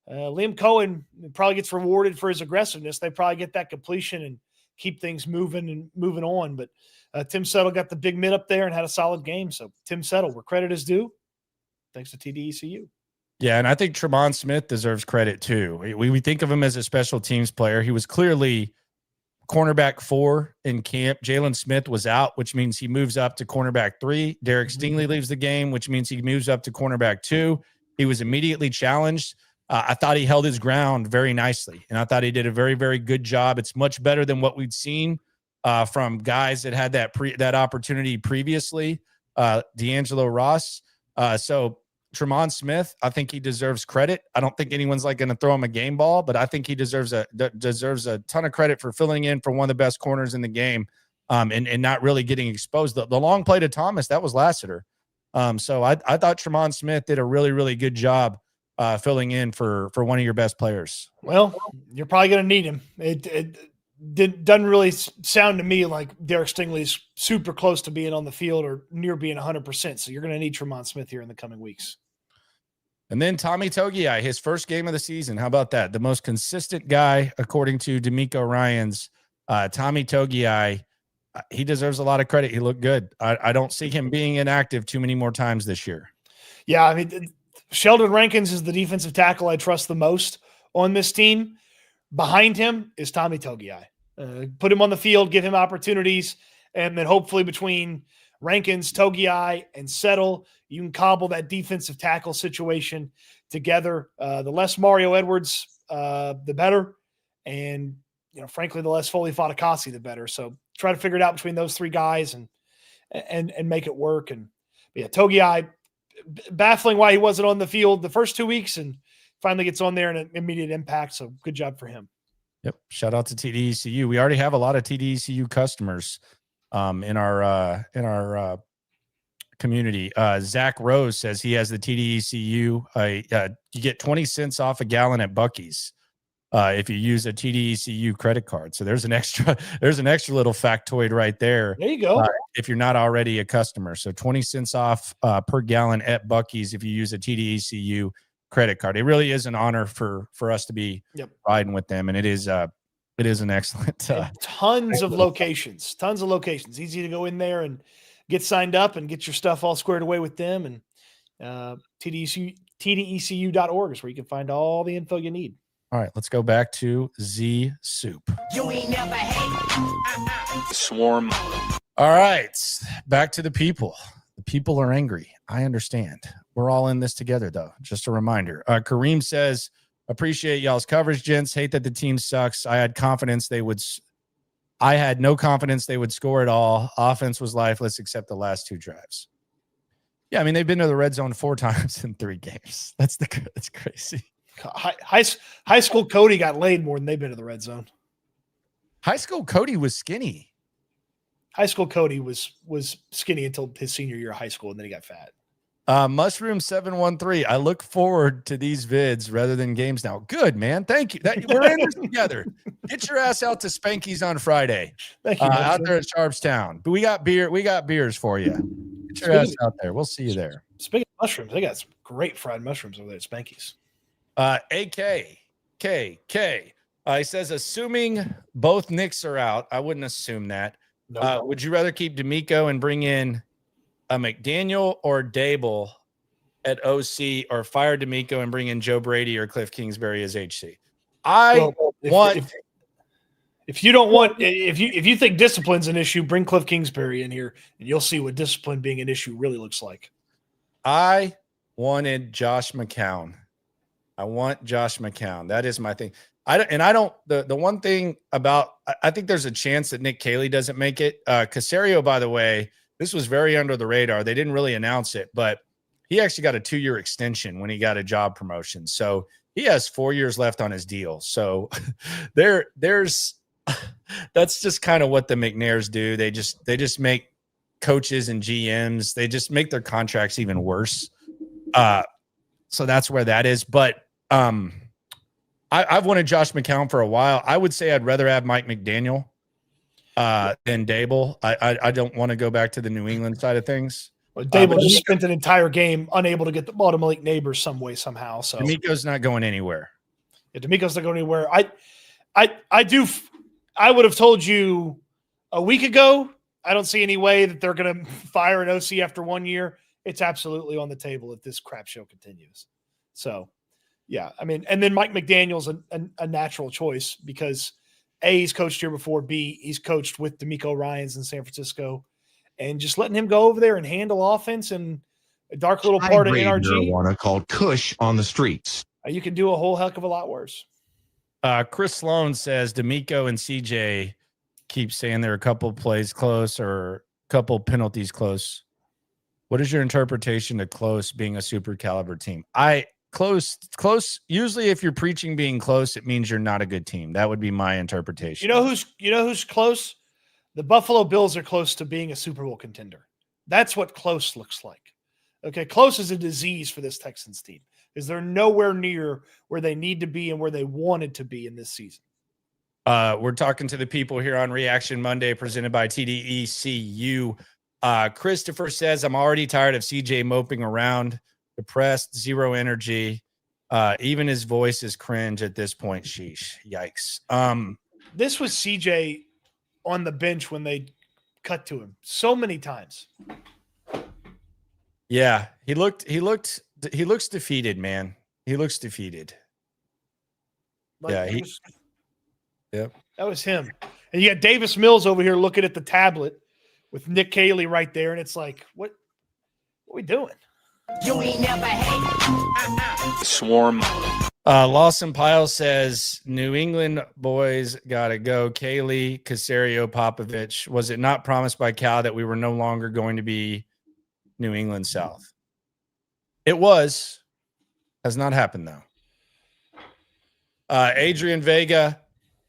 Liam Cohen probably gets rewarded for his aggressiveness. They probably get that completion and keep things moving on. But Tim Settle got the big mid up there and had a solid game. So Tim Settle, where credit is due, thanks to TDECU. Yeah, and I think Tremont Smith deserves credit too. We think of him as a special teams player. He was clearly cornerback 4 in camp. Jalen Smith was out, which means he moves up to cornerback 3. Derek Stingley leaves the game, which means he moves up to cornerback 2. He was immediately challenged. I thought he held his ground very nicely, and I thought he did a very, very good job. It's much better than what we'd seen from guys that had that opportunity previously, D'Angelo Ross. So Tremont Smith, I think he deserves credit. I don't think anyone's going to throw him a game ball, but I think he deserves a ton of credit for filling in for one of the best corners in the game. and not really getting exposed. The long play to Thomas, that was Lassiter. So I thought Tremont Smith did a really, really good job filling in for one of your best players. Well, you're probably going to need him. It doesn't really sound to me like Derek Stingley's super close to being on the field or near being 100%. So you're going to need Tremont Smith here in the coming weeks. And then Tommy Togei, his first game of the season. How about that? The most consistent guy, according to Demeco Ryans, Tommy Togei. He deserves a lot of credit. He looked good. I don't see him being inactive too many more times this year. Yeah, I mean, Sheldon Rankins is the defensive tackle I trust the most on this team. Behind him is Tommy Togei. Put him on the field, give him opportunities, and then hopefully between Rankins, Togei, and Settle, you can cobble that defensive tackle situation together. The less Mario Edwards, the better. And, frankly, the less Foley Fatukasi, the better. So try to figure it out between those three guys and make it work. And yeah, Togei, baffling why he wasn't on the field the first 2 weeks and finally gets on there and an immediate impact. So good job for him. Yep. Shout out to TDECU. We already have a lot of TDECU customers in our community. Zach Rose says he has the TDECU. You get 20 cents off a gallon at Buc-ee's if you use a TDECU credit card. So there's an extra little factoid right there. There you go. If you're not already a customer. So 20 cents off per gallon at Buc-ee's if you use a TDECU credit card. It really is an honor for us to be riding with them. And it is an excellent tons of locations. Easy to go in there and get signed up and get your stuff all squared away with them. And TDECU.org is where you can find all the info you need. All right, let's go back to Z Soup. You ain't never hate. Swarm. All right, back to the people. The people are angry. I understand. We're all in this together, though. Just a reminder. Kareem says, appreciate y'all's coverage, gents. Hate that the team sucks. I had no confidence they would score at all. Offense was lifeless except the last two drives. Yeah, I mean, they've been to the red zone 4 times in 3 games. That's crazy. High school Cody got laid more than they've been to the red zone. High school Cody was skinny. High school Cody was skinny until his senior year of high school, and then he got fat. Mushroom 713. I look forward to these vids rather than games now. Good, man. Thank you. We're in this together. Get your ass out to Spanky's on Friday. Thank you, out there at Sharpstown. But we got beer. We got beers for you. Get your ass out there. We'll see you there. Speaking of mushrooms, they got some great fried mushrooms over there at Spanky's. AKKK. He says, assuming both Knicks are out, I wouldn't assume that. No. Would you rather keep Demeco and bring in a McDaniel or Dable at OC, or fire Demeco and bring in Joe Brady or Cliff Kingsbury as HC? If you think discipline's an issue, bring Cliff Kingsbury in here, and you'll see what discipline being an issue really looks like. I wanted Josh McCown. I want Josh McCown. That is my thing. The one thing about, I think there's a chance that Nick Caley doesn't make it. Caserio, by the way, this was very under the radar. They didn't really announce it, but he actually got a 2-year extension when he got a job promotion. So he has 4 years left on his deal. So there's that's just kind of what the McNairs do. They just make coaches and GMs, they just make their contracts even worse. So that's where that is. But I've wanted Josh McCown for a while. I would say I'd rather have Mike McDaniel than Dable. I don't want to go back to the New England side of things. Well, Dable just spent an entire game unable to get the ball to Malik Neighbors some way, somehow. So Demeco's not going anywhere. Yeah, Demeco's not going anywhere. I would have told you a week ago, I don't see any way that they're going to fire an OC after 1 year. It's absolutely on the table if this crap show continues. So, yeah, I mean, and then Mike McDaniel's a natural choice because A, he's coached here before. B, he's coached with Demeco Ryans in San Francisco. And just letting him go over there and handle offense in a dark little part of NRG. Marijuana called Kush on the streets. You can do a whole heck of a lot worse. Chris Sloan says Demeco and CJ keep saying they're a couple plays close or a couple penalties close. What is your interpretation of close being a super caliber team? Close. Usually, if you're preaching being close, it means you're not a good team. That would be my interpretation. You know who's close? The Buffalo Bills are close to being a Super Bowl contender. That's what close looks like. Okay, close is a disease for this Texans team because they're nowhere near where they need to be and where they wanted to be in this season. We're talking to the people here on Reaction Monday presented by TDECU. Christopher says, I'm already tired of CJ moping around, depressed, zero energy. Even his voice is cringe at this point. Sheesh. Yikes. This was CJ on the bench when they cut to him so many times. Yeah, he looks defeated, man. He looks defeated. Like, Yeah, that was him. And you got Davis Mills over here looking at the tablet with Nick Caley right there, and it's like, what are we doing? You ain't never hate. Swarm. Lawson Pyle says, New England boys got to go. Caley, Casario, Popovich. Was it not promised by Cal that we were no longer going to be New England South? It was. Has not happened, though. Adrian Vega.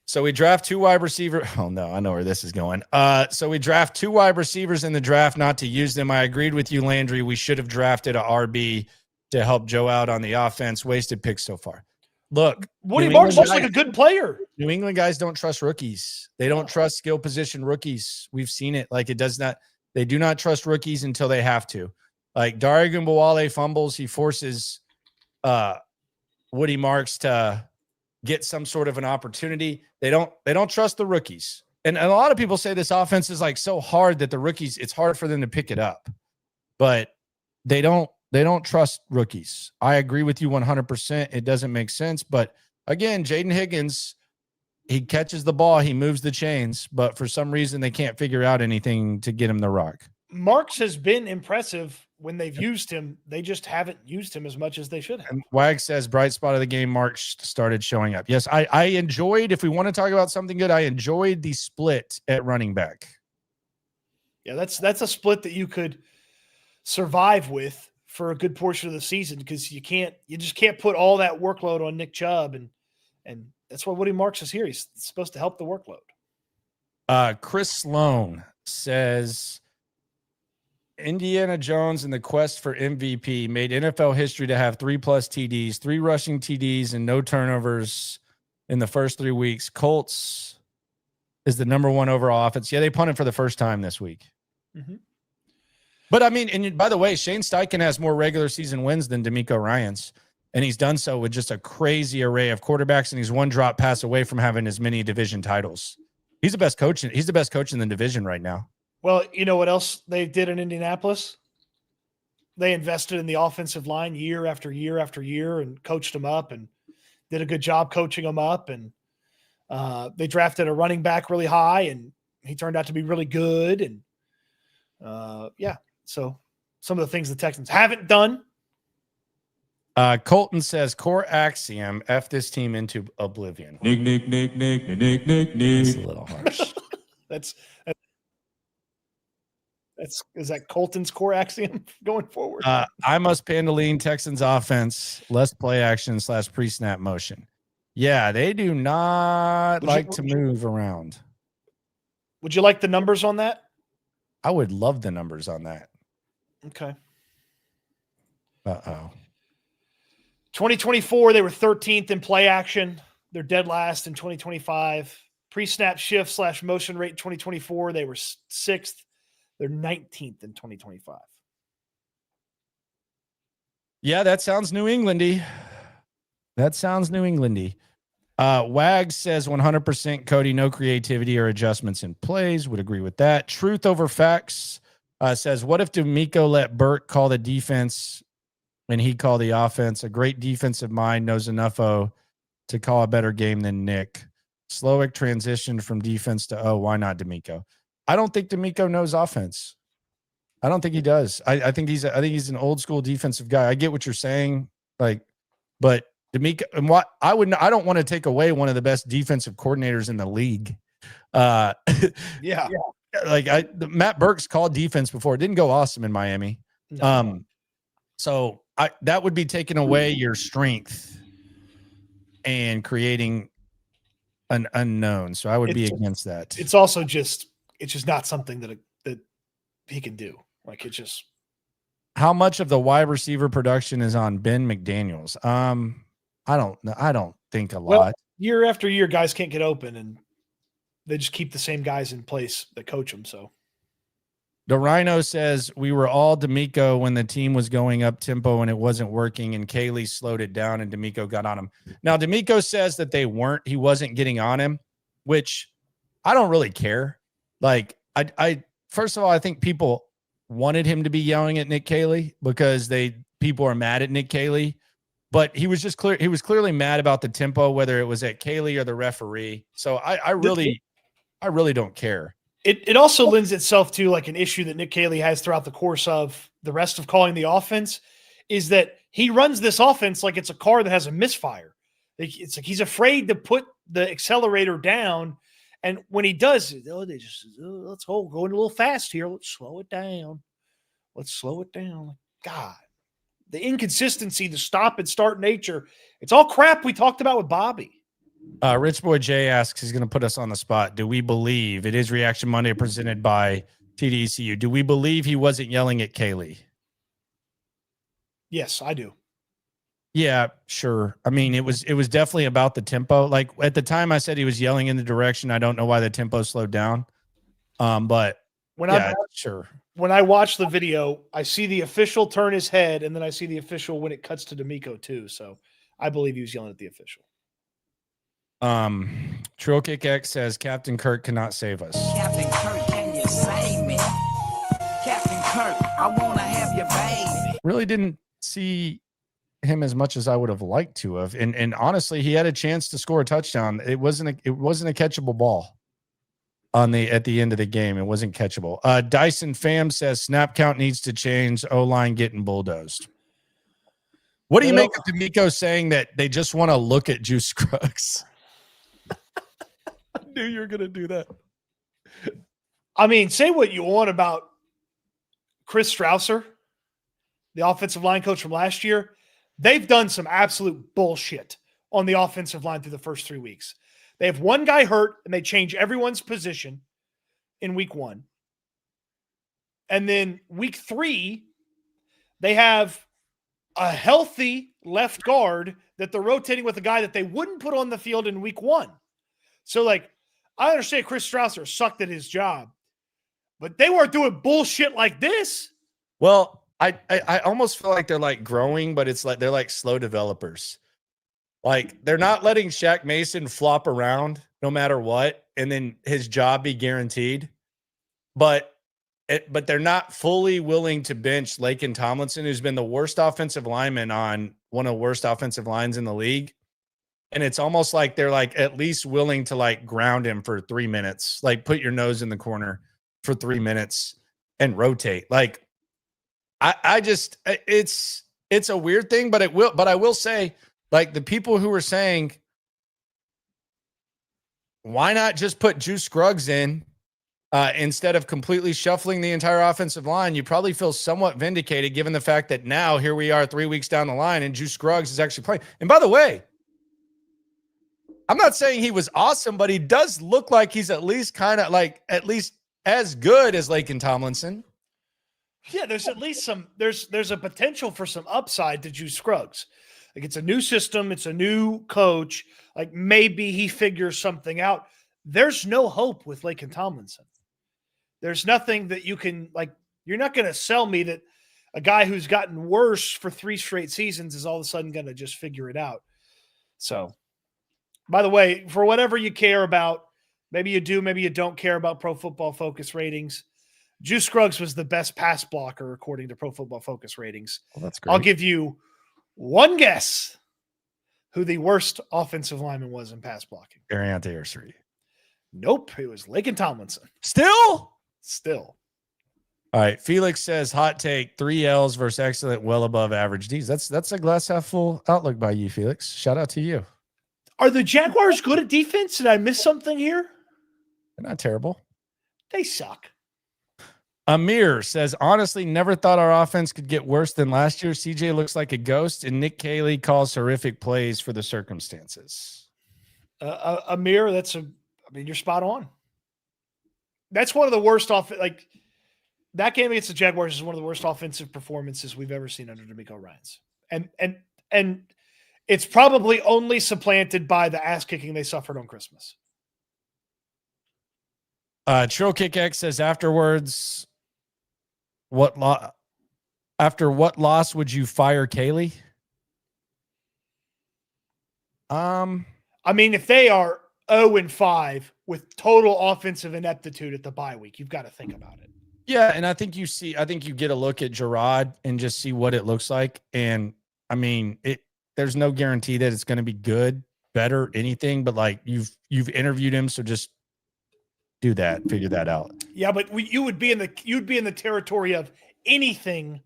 So we draft 2 wide receivers. Oh, no, I know where this is going. So we draft 2 wide receivers in the draft not to use them. I agreed with you, Landry. We should have drafted a RB to help Joe out on the offense. Wasted picks so far. Look, Woody Marks looks like a good player. New England guys don't trust rookies. They don't trust skill position rookies. We've seen it. Like, it does not. They do not trust rookies until they have to. Like, Dare Ogunbowale fumbles. He forces Woody Marks to get some sort of an opportunity. They don't trust the rookies. And a lot of people say this offense is like so hard that the rookies, it's hard for them to pick it up. But they don't trust rookies. I agree with you 100%. It doesn't make sense. But again, Jaden Higgins, he catches the ball, he moves the chains, but for some reason they can't figure out anything to get him the rock. Marks has been impressive when they've used him. They just haven't used him as much as they should have. And Wag says, bright spot of the game, Marks started showing up. Yes, I enjoyed, if we want to talk about something good, I enjoyed the split at running back. Yeah, that's a split that you could survive with for a good portion of the season because you just can't put all that workload on Nick Chubb, and that's why Woody Marks is here. He's supposed to help the workload. Chris Sloan says, Indiana Jones and the quest for MVP made NFL history to have 3+ TDs, 3 rushing TDs, and no turnovers in the first 3 weeks. Colts is the number 1 overall offense. Yeah, they punted for the first time this week. Mm-hmm. But I mean, and by the way, Shane Steichen has more regular season wins than Demeco Ryans, and he's done so with just a crazy array of quarterbacks, and he's 1 drop pass away from having as many division titles. He's the best coach. He's the best coach in the division right now. Well, you know what else they did in Indianapolis? They invested in the offensive line year after year after year and coached them up and did a good job coaching them up. And they drafted a running back really high, and he turned out to be really good. And so some of the things the Texans haven't done. Colton says, core axiom, F this team into oblivion. Nick. It's a little harsh. Is that Colton's core axiom going forward? I must Pandoline Texans offense, less play action / pre-snap motion. Yeah, they do not to move around. Would you like the numbers on that? I would love the numbers on that. Okay. 2024, they were 13th in play action. They're dead last in 2025. Pre-snap shift / motion rate in 2024, they were 6th. They're 19th in 2025. Yeah, that sounds New Englandy. Wag says 100% Cody, no creativity or adjustments in plays. Would agree with that. Truth over facts says, what if Demeco let Burke call the defense and he call the offense? A great defensive mind knows enough to call a better game than Nick. Slowick transitioned from defense to why not Demeco? I don't think Demeco knows offense. I don't think he does. I think he's an old school defensive guy. I get what you're saying, but Demeco, and I don't want to take away one of the best defensive coordinators in the league. Yeah. Matt Burke's called defense before. It didn't go awesome in Miami. No. So that would be taking away your strength and creating an unknown. So I would be against that. It's also just it's just not something that he can do. Like, it's just. How much of the wide receiver production is on Ben McDaniels? I don't know. I don't think a lot. Well, year after year, guys can't get open, and they just keep the same guys in place that coach them. So The Rhino says we were all Demeco when the team was going up tempo and it wasn't working, and Caley slowed it down and Demeco got on him. Now, Demeco says that he wasn't getting on him, which I don't really care. Like, I first of all, I think people wanted him to be yelling at Nick Caley because people are mad at Nick Caley, but he was clearly mad about the tempo, whether it was at Caley or the referee. So I really don't care. it also lends itself to like an issue that Nick Caley has throughout the course of the rest of calling the offense, is that he runs this offense like it's a car that has a misfire. It's like he's afraid to put the accelerator down. And when he does, let's go going a little fast here. Let's slow it down. God, the inconsistency, the stop and start nature. It's all crap we talked about with Bobby. Rich Boy J asks, he's going to put us on the spot. Do we believe it is Reaction Monday presented by TDECU? Do we believe he wasn't yelling at Caley? Yes, I do. Yeah, sure. I mean, it was definitely about the tempo. Like at the time I said he was yelling in the direction. I don't know why the tempo slowed down. But when I watch the video, I see the official turn his head, and then I see the official when it cuts to Demeco too. So I believe he was yelling at the official. Trill Kick X says Captain Kirk cannot save us. Captain Kirk, can you save me? Captain Kirk, I want to have your baby. Really didn't see him as much as I would have liked to have. And honestly, he had a chance to score a touchdown. It wasn't a catchable ball at the end of the game. It wasn't catchable. Dyson Pham says snap count needs to change. O-line getting bulldozed. What do you make of Demeco saying that they just want to look at Juice Scruggs? I knew you were going to do that. I mean, say what you want about Chris Strausser, the offensive line coach from last year. They've done some absolute bullshit on the offensive line through the first 3 weeks. They have one guy hurt, and they change everyone's position in week 1. And then week 3, they have a healthy left guard that they're rotating with a guy that they wouldn't put on the field in week 1. So, like, I understand Chris Strausser sucked at his job, but they weren't doing bullshit like this. Well, I almost feel like they're like growing, but it's like they're like slow developers. Like they're not letting Shaq Mason flop around no matter what, and then his job be guaranteed. But they're not fully willing to bench Laken Tomlinson, who's been the worst offensive lineman on one of the worst offensive lines in the league. And it's almost like they're like at least willing to like ground him for 3 minutes, like put your nose in the corner for 3 minutes and rotate. Like I just, it's a weird thing, but I will say, like the people who were saying, why not just put Juice Scruggs in instead of completely shuffling the entire offensive line? You probably feel somewhat vindicated given the fact that now here we are 3 weeks down the line and Juice Scruggs is actually playing. And by the way, I'm not saying he was awesome, but he does look like he's at least kind of like at least as good as Laken Tomlinson. Yeah, there's at least there's a potential for some upside to Juice Scruggs. Like it's a new system, it's a new coach. Like maybe he figures something out. There's no hope with Laken Tomlinson. There's nothing that you can like. You're not going to sell me that a guy who's gotten worse for 3 straight seasons is all of a sudden going to just figure it out. So, by the way, for whatever you care about, maybe you do, maybe you don't care about Pro Football Focus ratings. Juice Scruggs was the best pass blocker according to Pro Football Focus ratings. Well, that's great. I'll give you one guess who the worst offensive lineman was in pass blocking. Ariante Ursery. Nope, it was Laken Tomlinson. Still. All right. Felix says hot take 3 L's versus excellent, well above average D's. That's a glass half full outlook by you, Felix. Shout out to you. Are the Jaguars good at defense? Did I miss something here? They're not terrible. They suck. Amir says, honestly, never thought our offense could get worse than last year. CJ looks like a ghost, and Nick Caley calls horrific plays for the circumstances. Amir, you're spot on. That's one of the worst like that game against the Jaguars is one of the worst offensive performances we've ever seen under Demeco Ryans. And it's probably only supplanted by the ass kicking they suffered on Christmas. Trill Kick X says afterwards, after what loss would you fire Caley? I mean, if they are 0-5 with total offensive ineptitude at the bye week, you've got to think about it. Yeah, and I think you get a look at Gerard and just see what it looks like. And I mean, there's no guarantee that it's going to be good, better, anything, but like you've interviewed him, so just do that, figure that out. Yeah, but you'd be in the territory of anything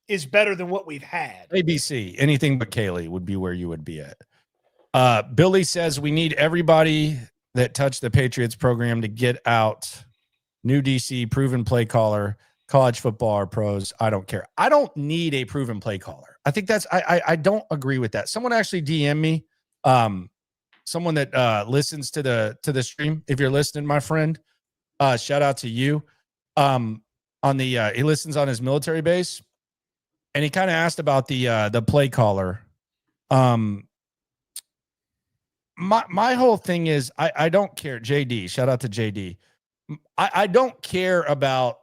is better than what we've had. ABC, anything but Caley would be where you would be at. Billy says we need everybody that touched the Patriots program to get out. New DC, proven play caller, college football or pros. I don't care. I don't need a proven play caller. I think I don't agree with that. Someone actually DM me. Someone that listens to the stream. If you're listening, my friend, shout out to you. He listens on his military base, and he kind of asked about the play caller. My whole thing is I don't care. JD, shout out to JD. I don't care about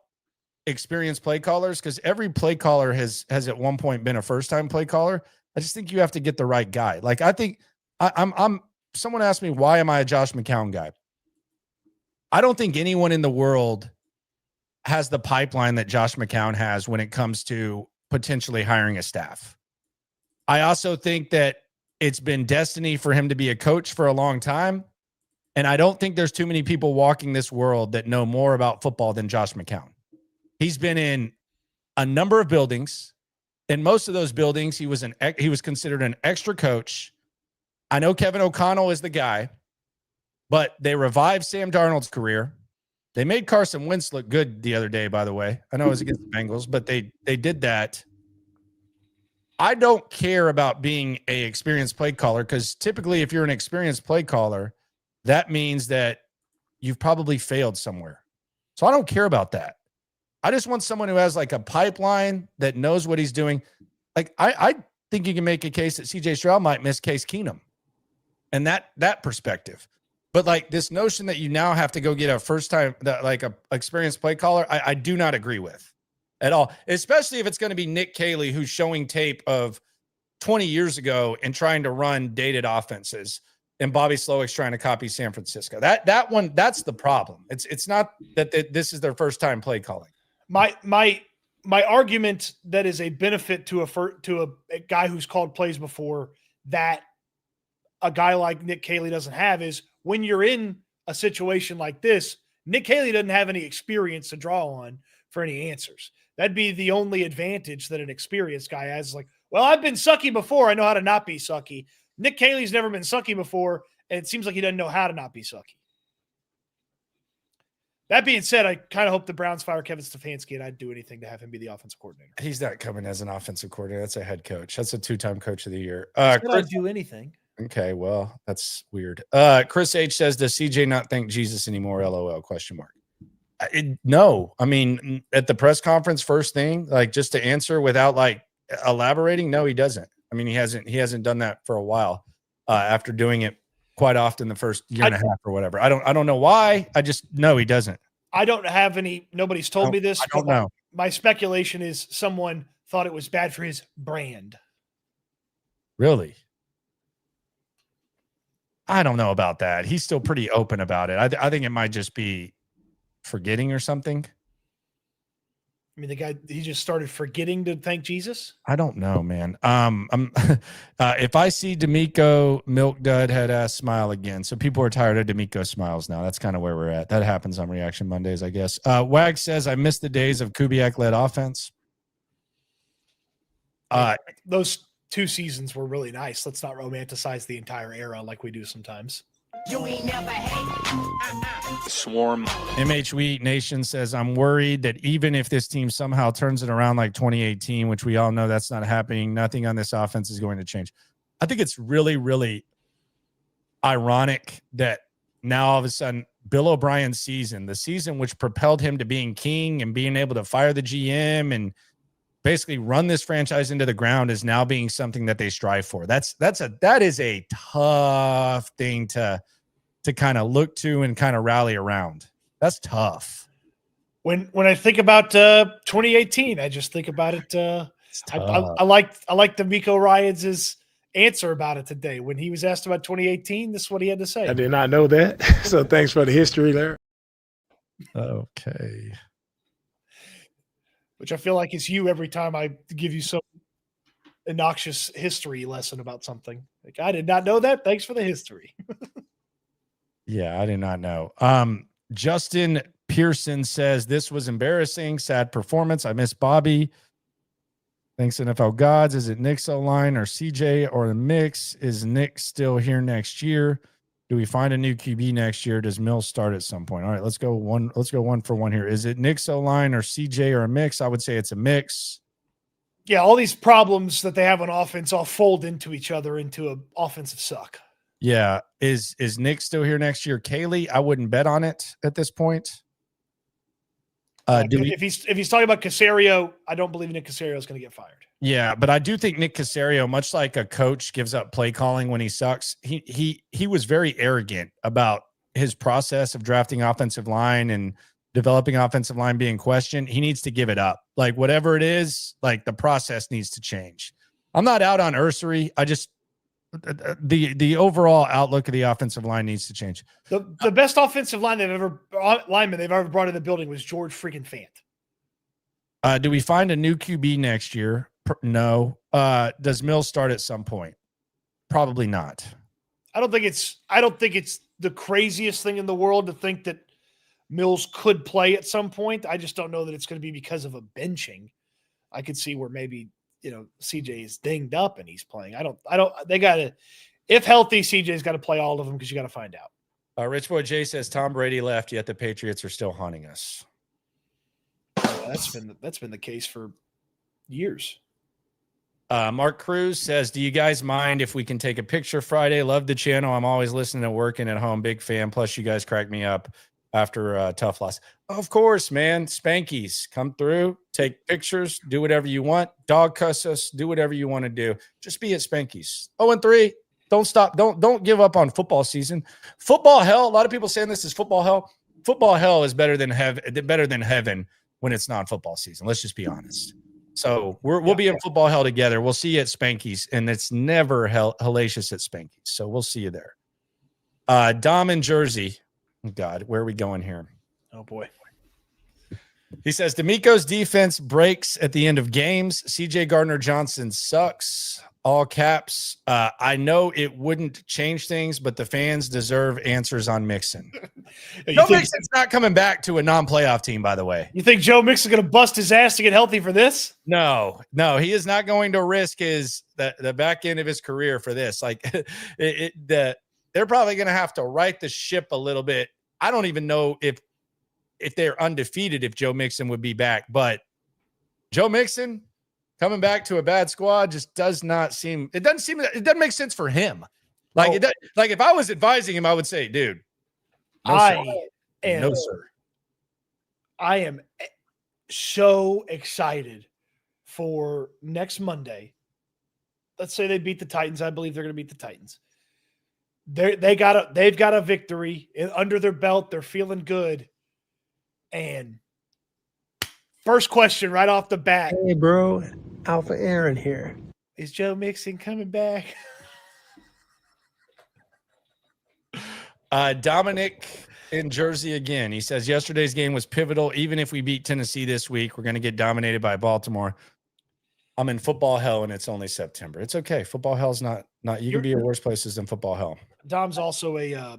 experienced play callers because every play caller has at one point been a first-time play caller. I just think you have to get the right guy. Like I think I'm someone asked me, why am I a Josh McCown guy? I don't think anyone in the world has the pipeline that Josh McCown has when it comes to potentially hiring a staff. I also think that it's been destiny for him to be a coach for a long time. And I don't think there's too many people walking this world that know more about football than Josh McCown. He's been in a number of buildings. In most of those buildings, he was considered an extra coach. I know Kevin O'Connell is the guy, but they revived Sam Darnold's career. They made Carson Wentz look good the other day, by the way. I know it was against the Bengals, but they did that. I don't care about being an experienced play caller because typically if you're an experienced play caller, that means that you've probably failed somewhere. So I don't care about that. I just want someone who has like a pipeline that knows what he's doing. Like I think you can make a case that CJ Stroud might miss Case Keenum and that perspective. But like this notion that you now have to go get a first time, like a experienced play caller, I do not agree with at all, especially if it's going to be Nick Caley, who's showing tape of 20 years ago and trying to run dated offenses. And Bobby Slowick's trying to copy San Francisco. That's the problem. It's not that this is their first time play calling. My argument that is a benefit to a guy who's called plays before that a guy like Nick Caley doesn't have is when you're in a situation like this, Nick Caley doesn't have any experience to draw on for any answers. That'd be the only advantage that an experienced guy has. Like, well, I've been sucky before. I know how to not be sucky. Nick Caley's never been sucky before, and it seems like he doesn't know how to not be sucky. That being said, I kind of hope the Browns fire Kevin Stefanski, and I'd do anything to have him be the offensive coordinator. He's not coming as an offensive coordinator. That's a head coach. That's a 2-time coach of the year. I'd do anything. Okay, well, that's weird. Chris H says, does CJ not thank Jesus anymore? LOL, question mark. No. I mean, at the press conference, first thing, like just to answer without like elaborating, no, he doesn't. I mean, he hasn't done that for a while after doing it quite often the first year and a half or whatever. I don't know why. I just know he doesn't. I don't have any. Nobody's told me this. I don't know. My speculation is someone thought it was bad for his brand. Really? I don't know about that. He's still pretty open about it. I think it might just be forgetting or something. I mean, the guy, he just started forgetting to thank Jesus. I don't know, man. If I see Demeco milk dud head ass smile again, so people are tired of Demeco smiles now. That's kind of where we're at. That happens on Reaction Mondays, I guess. Wag says, I miss the days of Kubiak led offense. Those 2 seasons were really nice. Let's not romanticize the entire era like we do sometimes. You ain't never hate. Swarm. MHWE Nation says, I'm worried that even if this team somehow turns it around like 2018, which we all know that's not happening, nothing on this offense is going to change. I think it's really, really ironic that now all of a sudden Bill O'Brien's season, the season which propelled him to being king and being able to fire the GM and basically run this franchise into the ground, is now being something that they strive for. That is a tough thing to kind of look to and kind of rally around. That's tough. When I think about 2018, I just think about it. I like Demeco Ryans' answer about it today. When he was asked about 2018, this is what he had to say. I did not know that. So thanks for the history there. Okay. Which I feel like is you every time I give you some obnoxious history lesson about something. Like, I did not know that. Thanks for the history. Yeah, I did not know. Justin Pearson says, this was embarrassing, sad performance. I miss Bobby. Thanks, NFL gods. Is it Nick's O-line or CJ or the mix? Is Nick still here next year? Do we find a new QB next year? Does Mills start at some point? All right, let's go one for one here. Is it Nick's O-line or CJ or a mix? I would say it's a mix. Yeah, all these problems that they have on offense all fold into each other into an offensive suck. Yeah. Is Nick still here next year? Caley, I wouldn't bet on it at this point. If he's talking about Caserio, I don't believe Nick Caserio is going to get fired. Yeah, but I do think Nick Caserio, much like a coach gives up play calling when he sucks, he was very arrogant about his process of drafting offensive line and developing offensive line being questioned. He needs to give it up. Like, whatever it is, like, the process needs to change. I'm not out on Ursery. I just the overall outlook of the offensive line needs to change. The best offensive lineman they've ever brought in the building was George freaking Fant. Do we find a new QB next year? No. Does Mills start at some point? Probably not. I don't think it's the craziest thing in the world to think that Mills could play at some point. I just don't know that it's going to be because of a benching. I could see where maybe, CJ is dinged up and he's playing. If healthy, CJ's got to play all of them because you got to find out. Rich Boy Jay says Tom Brady left, yet the Patriots are still haunting us. That's been the case for years. Mark Cruz says, do you guys mind if we can take a picture Friday? Love the channel. I'm always listening and working at home. Big fan. Plus, you guys crack me up after a tough loss. Of course, man. Spankies, come through, take pictures, do whatever you want. Dog cuss us, do whatever you want to do. Just be at Spankies. 0-3. Don't stop. Don't give up on football season. Football hell. A lot of people saying this is football hell. Football hell is better than heaven when it's not football season. Let's just be honest. So we'll be in football hell together. We'll see you at Spankies, and it's never hellacious at Spankies. So we'll see you there. Dom in Jersey. God, where are we going here? Oh boy. He says Demeco's defense breaks at the end of games. CJ Gardner-Johnson sucks. All caps. I know it wouldn't change things, but the fans deserve answers on Mixon. Mixon's not coming back to a non-playoff team, by the way. You think Joe Mixon's going to bust his ass to get healthy for this? No, he is not going to risk the back end of his career for this. Like, they're probably going to have to right the ship a little bit. I don't even know if they're undefeated, if Joe Mixon would be back, but Joe Mixon coming back to a bad squad just doesn't make sense for him. Like, like if I was advising him, I would say, dude, no, sir. I am so excited for next Monday. Let's say they beat the Titans. I believe they're going to beat the Titans. They've got a victory under their belt. They're feeling good. And first question right off the bat. Hey, bro. Alpha Aaron here. Is Joe Mixon coming back? Dominic in Jersey again. He says yesterday's game was pivotal. Even if we beat Tennessee this week, we're going to get dominated by Baltimore. I'm in football hell and it's only September. It's okay. Football hell's not you can be in worse places than football hell. Dom is also a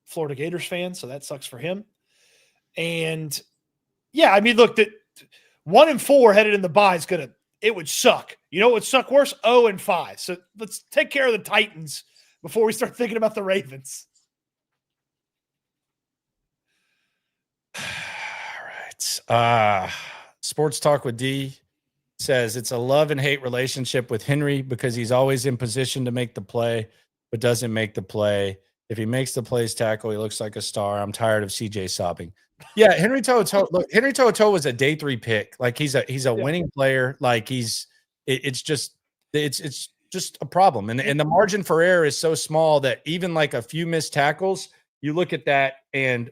Florida Gators fan, so that sucks for him. And yeah, I mean, look, that 1-4 headed in the bye it would suck. You know what would suck worse? 0-5. So let's take care of the Titans before we start thinking about the Ravens. All right. Sports Talk with D says it's a love and hate relationship with Henry because he's always in position to make the play, but doesn't make the play. If he makes the plays tackle, he looks like a star. I'm tired of CJ sobbing. Yeah, Henry To'oTo'o. Look, Henry To'oTo'o was a day 3 pick. Like he's a winning player. Like it's just a problem. And the margin for error is so small that even like a few missed tackles, you look at that and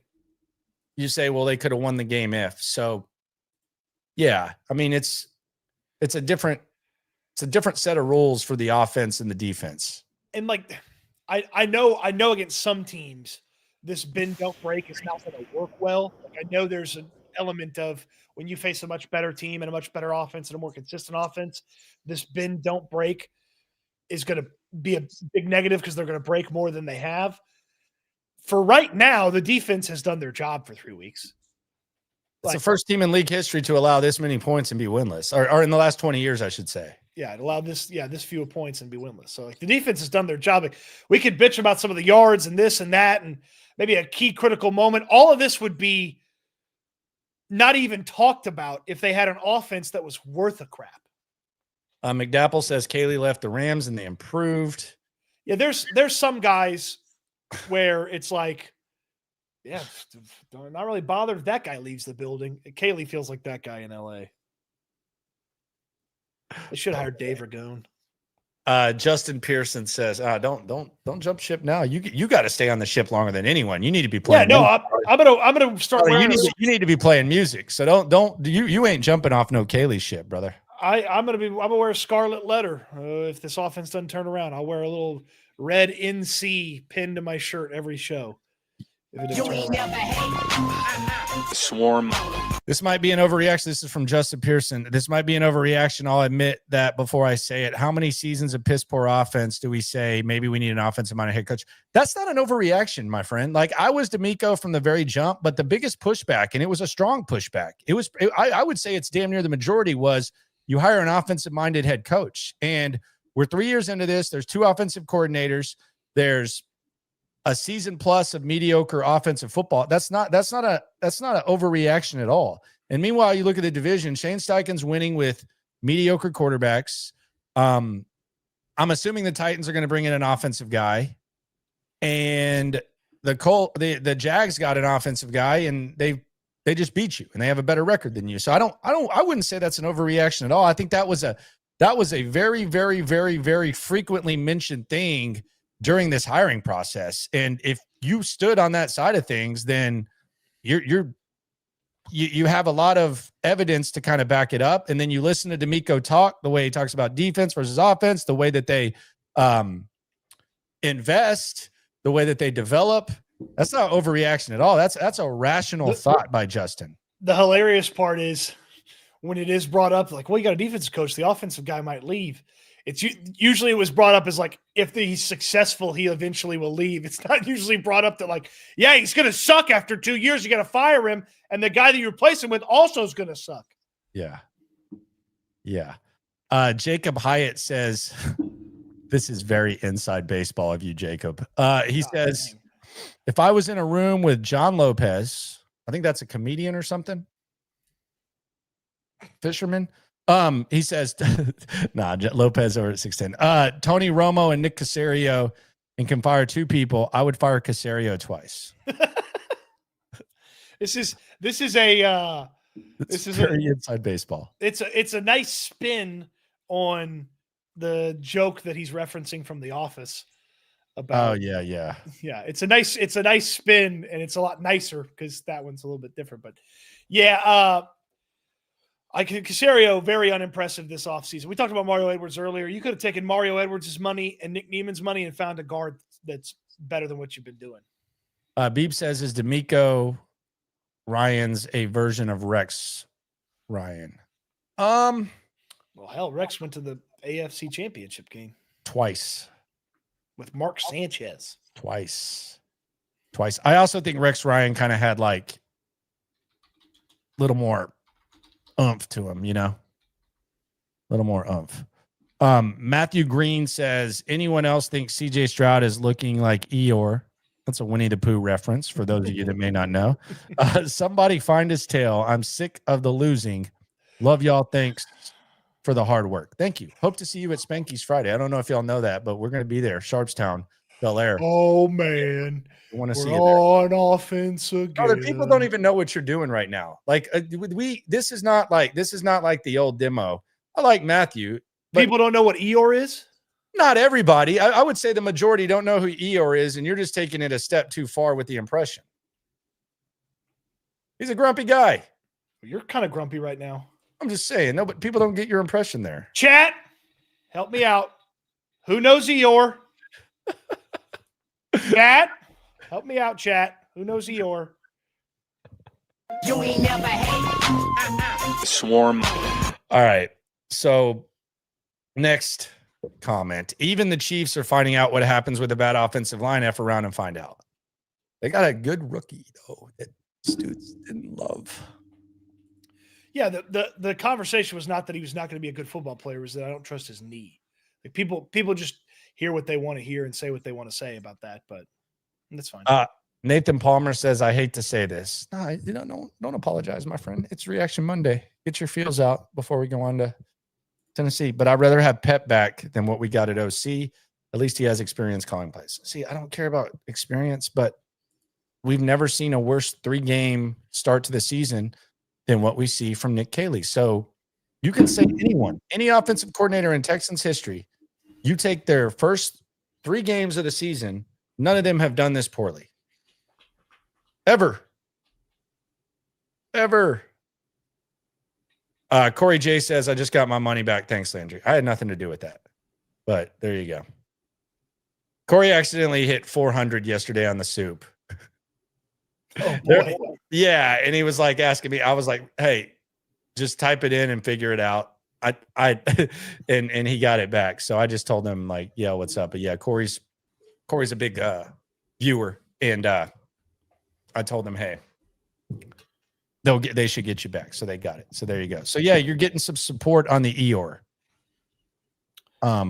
you say, well, they could have won the game if. So yeah, I mean it's a different set of rules for the offense and the defense. And like I know against some teams, this bend don't break is not going to work well. Like I know there's an element of when you face a much better team and a much better offense and a more consistent offense, this bend don't break is going to be a big negative because they're going to break more than they have. For right now, the defense has done their job for 3 weeks. It's the first team in league history to allow this many points and be winless, or in the last 20 years, I should say. Yeah, it allowed this few points and be winless. So like the defense has done their job. Like, we could bitch about some of the yards and this and that, and maybe a key critical moment. All of this would be not even talked about if they had an offense that was worth a crap. McDapple says Caley left the Rams and they improved. Yeah, there's some guys where it's like, yeah, I'm not really bothered if that guy leaves the building. Caley feels like that guy in LA. They should have hired Dave Ragone. Justin Pearson says, don't jump ship now. You got to stay on the ship longer than anyone. You need to be playing. Yeah, no, I'm gonna start. You need to be playing music. So don't you ain't jumping off no Caley ship, brother. I'm gonna wear a scarlet letter if this offense doesn't turn around. I'll wear a little red NC pinned to my shirt every show. Swarm. This might be an overreaction. This is from Justin Pearson. This might be an overreaction. I'll admit that before I say it. How many seasons of piss poor offense do we say maybe we need an offensive-minded head coach? That's not an overreaction, my friend. Like I was Demeco from the very jump, but the biggest pushback, and it was a strong pushback. I would say it's damn near the majority was you hire an offensive-minded head coach. And we're 3 years into this. There's 2 offensive coordinators. There's a season plus of mediocre offensive football. That's not an overreaction at all. And meanwhile, you look at the division, Shane Steichen's winning with mediocre quarterbacks. I'm assuming the Titans are going to bring in an offensive guy, and the Jags got an offensive guy, and they just beat you and they have a better record than you. So I wouldn't say that's an overreaction at all. I think that was a very, very, very, very frequently mentioned thing during this hiring process. And if you stood on that side of things, then you have a lot of evidence to kind of back it up. And then you listen to Demeco talk, the way he talks about defense versus offense, the way that they invest, the way that they develop. That's not overreaction at all. That's a rational thought by Justin. The hilarious part is when it is brought up, like, well, you got a defensive coach, the offensive guy might leave. It's usually it was brought up as like, if he's successful, he eventually will leave. It's not usually brought up that like, yeah, he's going to suck after 2 years. You got to fire him. And the guy that you replace him with also is going to suck. Yeah. Yeah. Jacob Hyatt says, this is very inside baseball of you, Jacob. He says, dang. If I was in a room with John Lopez, I think that's a comedian or something. Fisherman. He says, Lopez over at 6'10". Tony Romo and Nick Caserio and can fire 2 people. I would fire Caserio twice. This is very inside baseball. It's a nice spin on the joke that he's referencing from The Office about. Oh yeah. It's a nice spin, and it's a lot nicer because that one's a little bit different. But yeah, Caserio, very unimpressive this offseason. We talked about Mario Edwards earlier. You could have taken Mario Edwards' money and Nick Neiman's money and found a guard that's better than what you've been doing. Beeb says, is Demeco Ryan's a version of Rex Ryan? Well, hell, Rex went to the AFC Championship game. Twice. With Mark Sanchez. Twice. I also think Rex Ryan kind of had like a little more oomph to him, a little more oomph. Matthew Green says, anyone else think CJ Stroud is looking like Eeyore? That's a Winnie the Pooh reference for those of you that may not know. Somebody find his tail. I'm sick of the losing. Love y'all. Thanks for the hard work. Thank you. Hope to see you at Spanky's Friday. I don't know if y'all know that, but we're going to be there. Sharpstown. Belair. Oh man, I want to see we're you there. on offense again. Other people don't even know what you're doing right now. Like this is not like the old demo. I like Matthew. But People don't know what Eeyore is. not everybody. I would say the majority don't know who Eeyore is, and you're just taking it a step too far with the impression. He's a grumpy guy. You're kind of grumpy right now. I'm just saying. No, but people don't get your impression there. Chat, help me out. Who knows Eeyore? Chat, help me out, chat. Who knows Eeyore? You ain't never hate. Swarm. All right. So next comment. Even the Chiefs are finding out what happens with a bad offensive line. F around and find out. They got a good rookie, though, that students didn't love. Yeah, the conversation was not that he was not going to be a good football player. It was that I don't trust his knee. Like people just hear what they want to hear and say what they want to say about that, but that's fine. Nathan Palmer says, I hate to say this. No, don't apologize, my friend. It's Reaction Monday. Get your feels out before we go on to Tennessee. But I'd rather have Pep back than what we got at OC. At least he has experience calling plays. See, I don't care about experience, but we've never seen a worse 3-game start to the season than what we see from Nick Caley. So you can say anyone, any offensive coordinator in Texans history, you take their first 3 games of the season, none of them have done this poorly. Ever. Corey J says, I just got my money back. Thanks, Landry. I had nothing to do with that. But there you go. Corey accidentally hit 400 yesterday on the soup. Oh, boy. Yeah, and he was like asking me. I was like, "Hey, just type it in and figure it out." And he got it back. So I just told him like, "Yeah, what's up?" But yeah, Corey's a big viewer, and I told him, "Hey, they should get you back." So they got it. So there you go. So yeah, you're getting some support on the Eeyore. I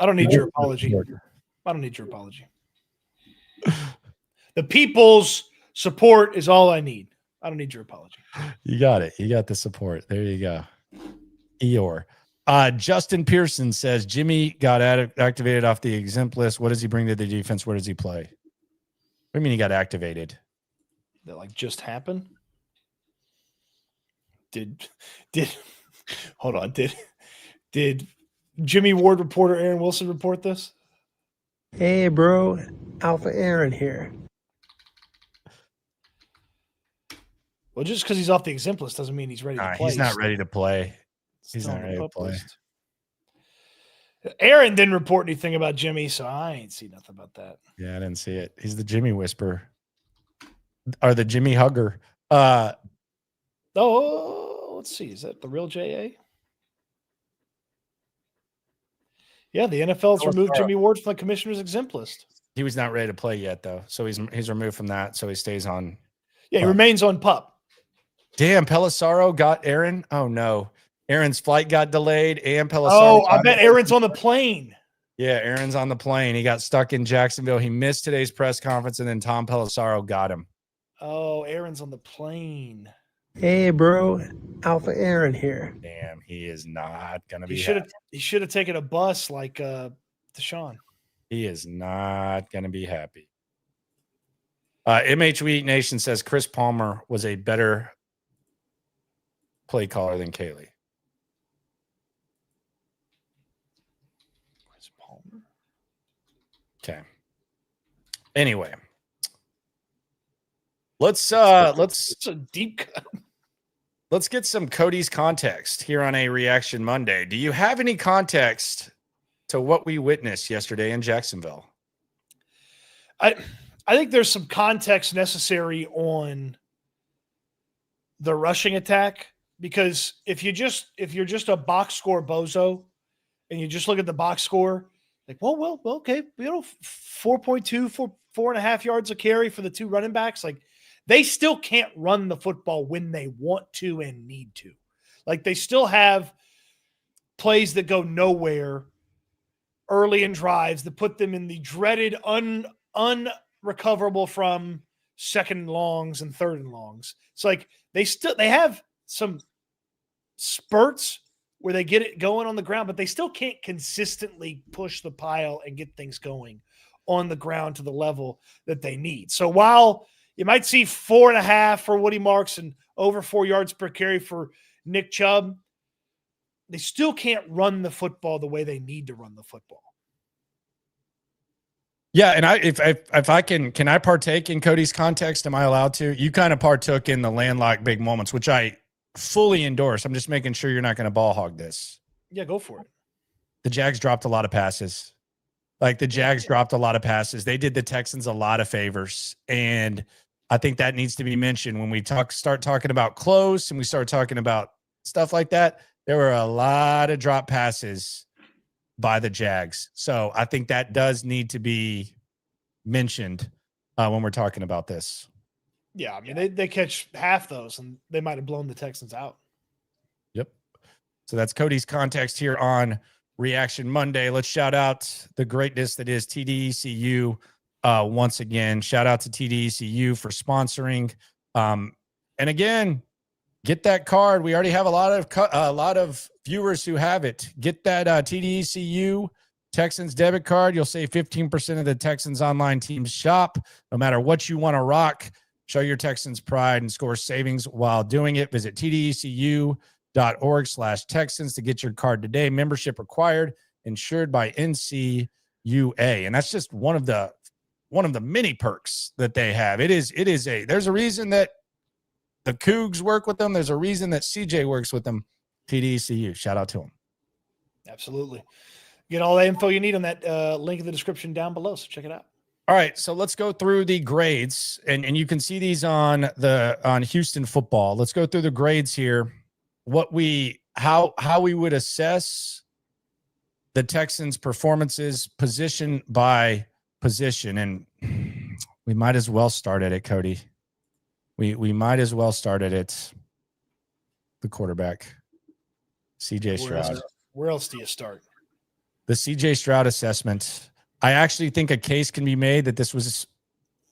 don't need your apology. I don't need your apology. The people's support is all I need. I don't need your apology. You got it. You got the support. There you go. Eeyore. Justin Pearson says Jimmy got activated off the exempt list. What does he bring to the defense? Where does he play? What do you mean he got activated? That like just happened? Did hold on. Did Jimmy Ward reporter Aaron Wilson report this? Hey, bro. Alpha Aaron here. Well, just because he's off the exempt list doesn't mean he's ready to play. He's not ready to play. He's not ready to play. Aaron didn't report anything about Jimmy, so I ain't see nothing about that. Yeah, I didn't see it. He's the Jimmy whisperer. Or the Jimmy hugger. Oh, let's see. Is that the real JA? Yeah, the NFL's removed Jimmy Ward from the commissioner's exempt list. He was not ready to play yet, though. So he's removed from that. So he stays on. Yeah, he remains on PUP. Damn, Pelissaro got Aaron. Oh, no. Aaron's flight got delayed and Pelissaro. Oh, I bet Aaron's on the plane. Yeah, Aaron's on the plane. He got stuck in Jacksonville. He missed today's press conference, and then Tom Pelissaro got him. Oh, Aaron's on the plane. Hey, bro. Alpha Aaron here. Damn, he is not going to be He should have taken a bus like Deshaun. He is not going to be happy. MHW Nation says Chris Palmer was a better play caller than Caley. Chris Palmer. Okay. Anyway, let's It's a deep cut. Let's get some Cody's context here on a Reaction Monday. Do you have any context to what we witnessed yesterday in Jacksonville? I think there's some context necessary on the rushing attack, because if you're just a box score bozo and you just look at the box score, like, well, okay, 4.2, 4.5 yards a carry for the 2 running backs. Like, they still can't run the football when they want to and need to. Like, they still have plays that go nowhere early in drives that put them in the dreaded unrecoverable from 2nd and longs and 3rd and longs. It's like they have some spurts where they get it going on the ground, but they still can't consistently push the pile and get things going on the ground to the level that they need. So while you might see 4.5 for Woody Marks and over 4 yards per carry for Nick Chubb, they still can't run the football the way they need to run the football. Yeah, and if I can I partake in Cody's context? Am I allowed to? You kind of partook in the landlocked big moments, which I fully endorse. I'm just making sure you're not going to ball hog this. Yeah, go for it. The Jags dropped a lot of passes. Like the Jags dropped a lot of passes. They did the Texans a lot of favors, and I think that needs to be mentioned when we start talking about close and we start talking about stuff like that. There were a lot of drop passes by the Jags. So I think that does need to be mentioned when we're talking about this. Yeah, I mean, they catch half those, and they might have blown the Texans out. Yep. So that's Cody's context here on Reaction Monday. Let's shout out the greatness that is TDECU once again. Shout out to TDECU for sponsoring. And again, get that card. We already have a lot of viewers who have it. Get that TDECU Texans debit card. You'll save 15% of the Texans online team shop. No matter what you want to rock, show your Texans pride and score savings while doing it. Visit TDECU.org/Texans to get your card today. Membership required, insured by NCUA. And that's just one of the many perks that they have. There's a reason that the Cougs work with them. There's a reason that CJ works with them. TDECU. Shout out to them. Absolutely. Get all the info you need on that link in the description down below. So check it out. All right, so let's go through the grades, and you can see these on Houston Football. Let's go through the grades here. How we would assess the Texans' performances position by position, and we might as well start at it, Cody. We might as well start at it. The quarterback, CJ Stroud. Where else do you start? The CJ Stroud assessment. I actually think a case can be made that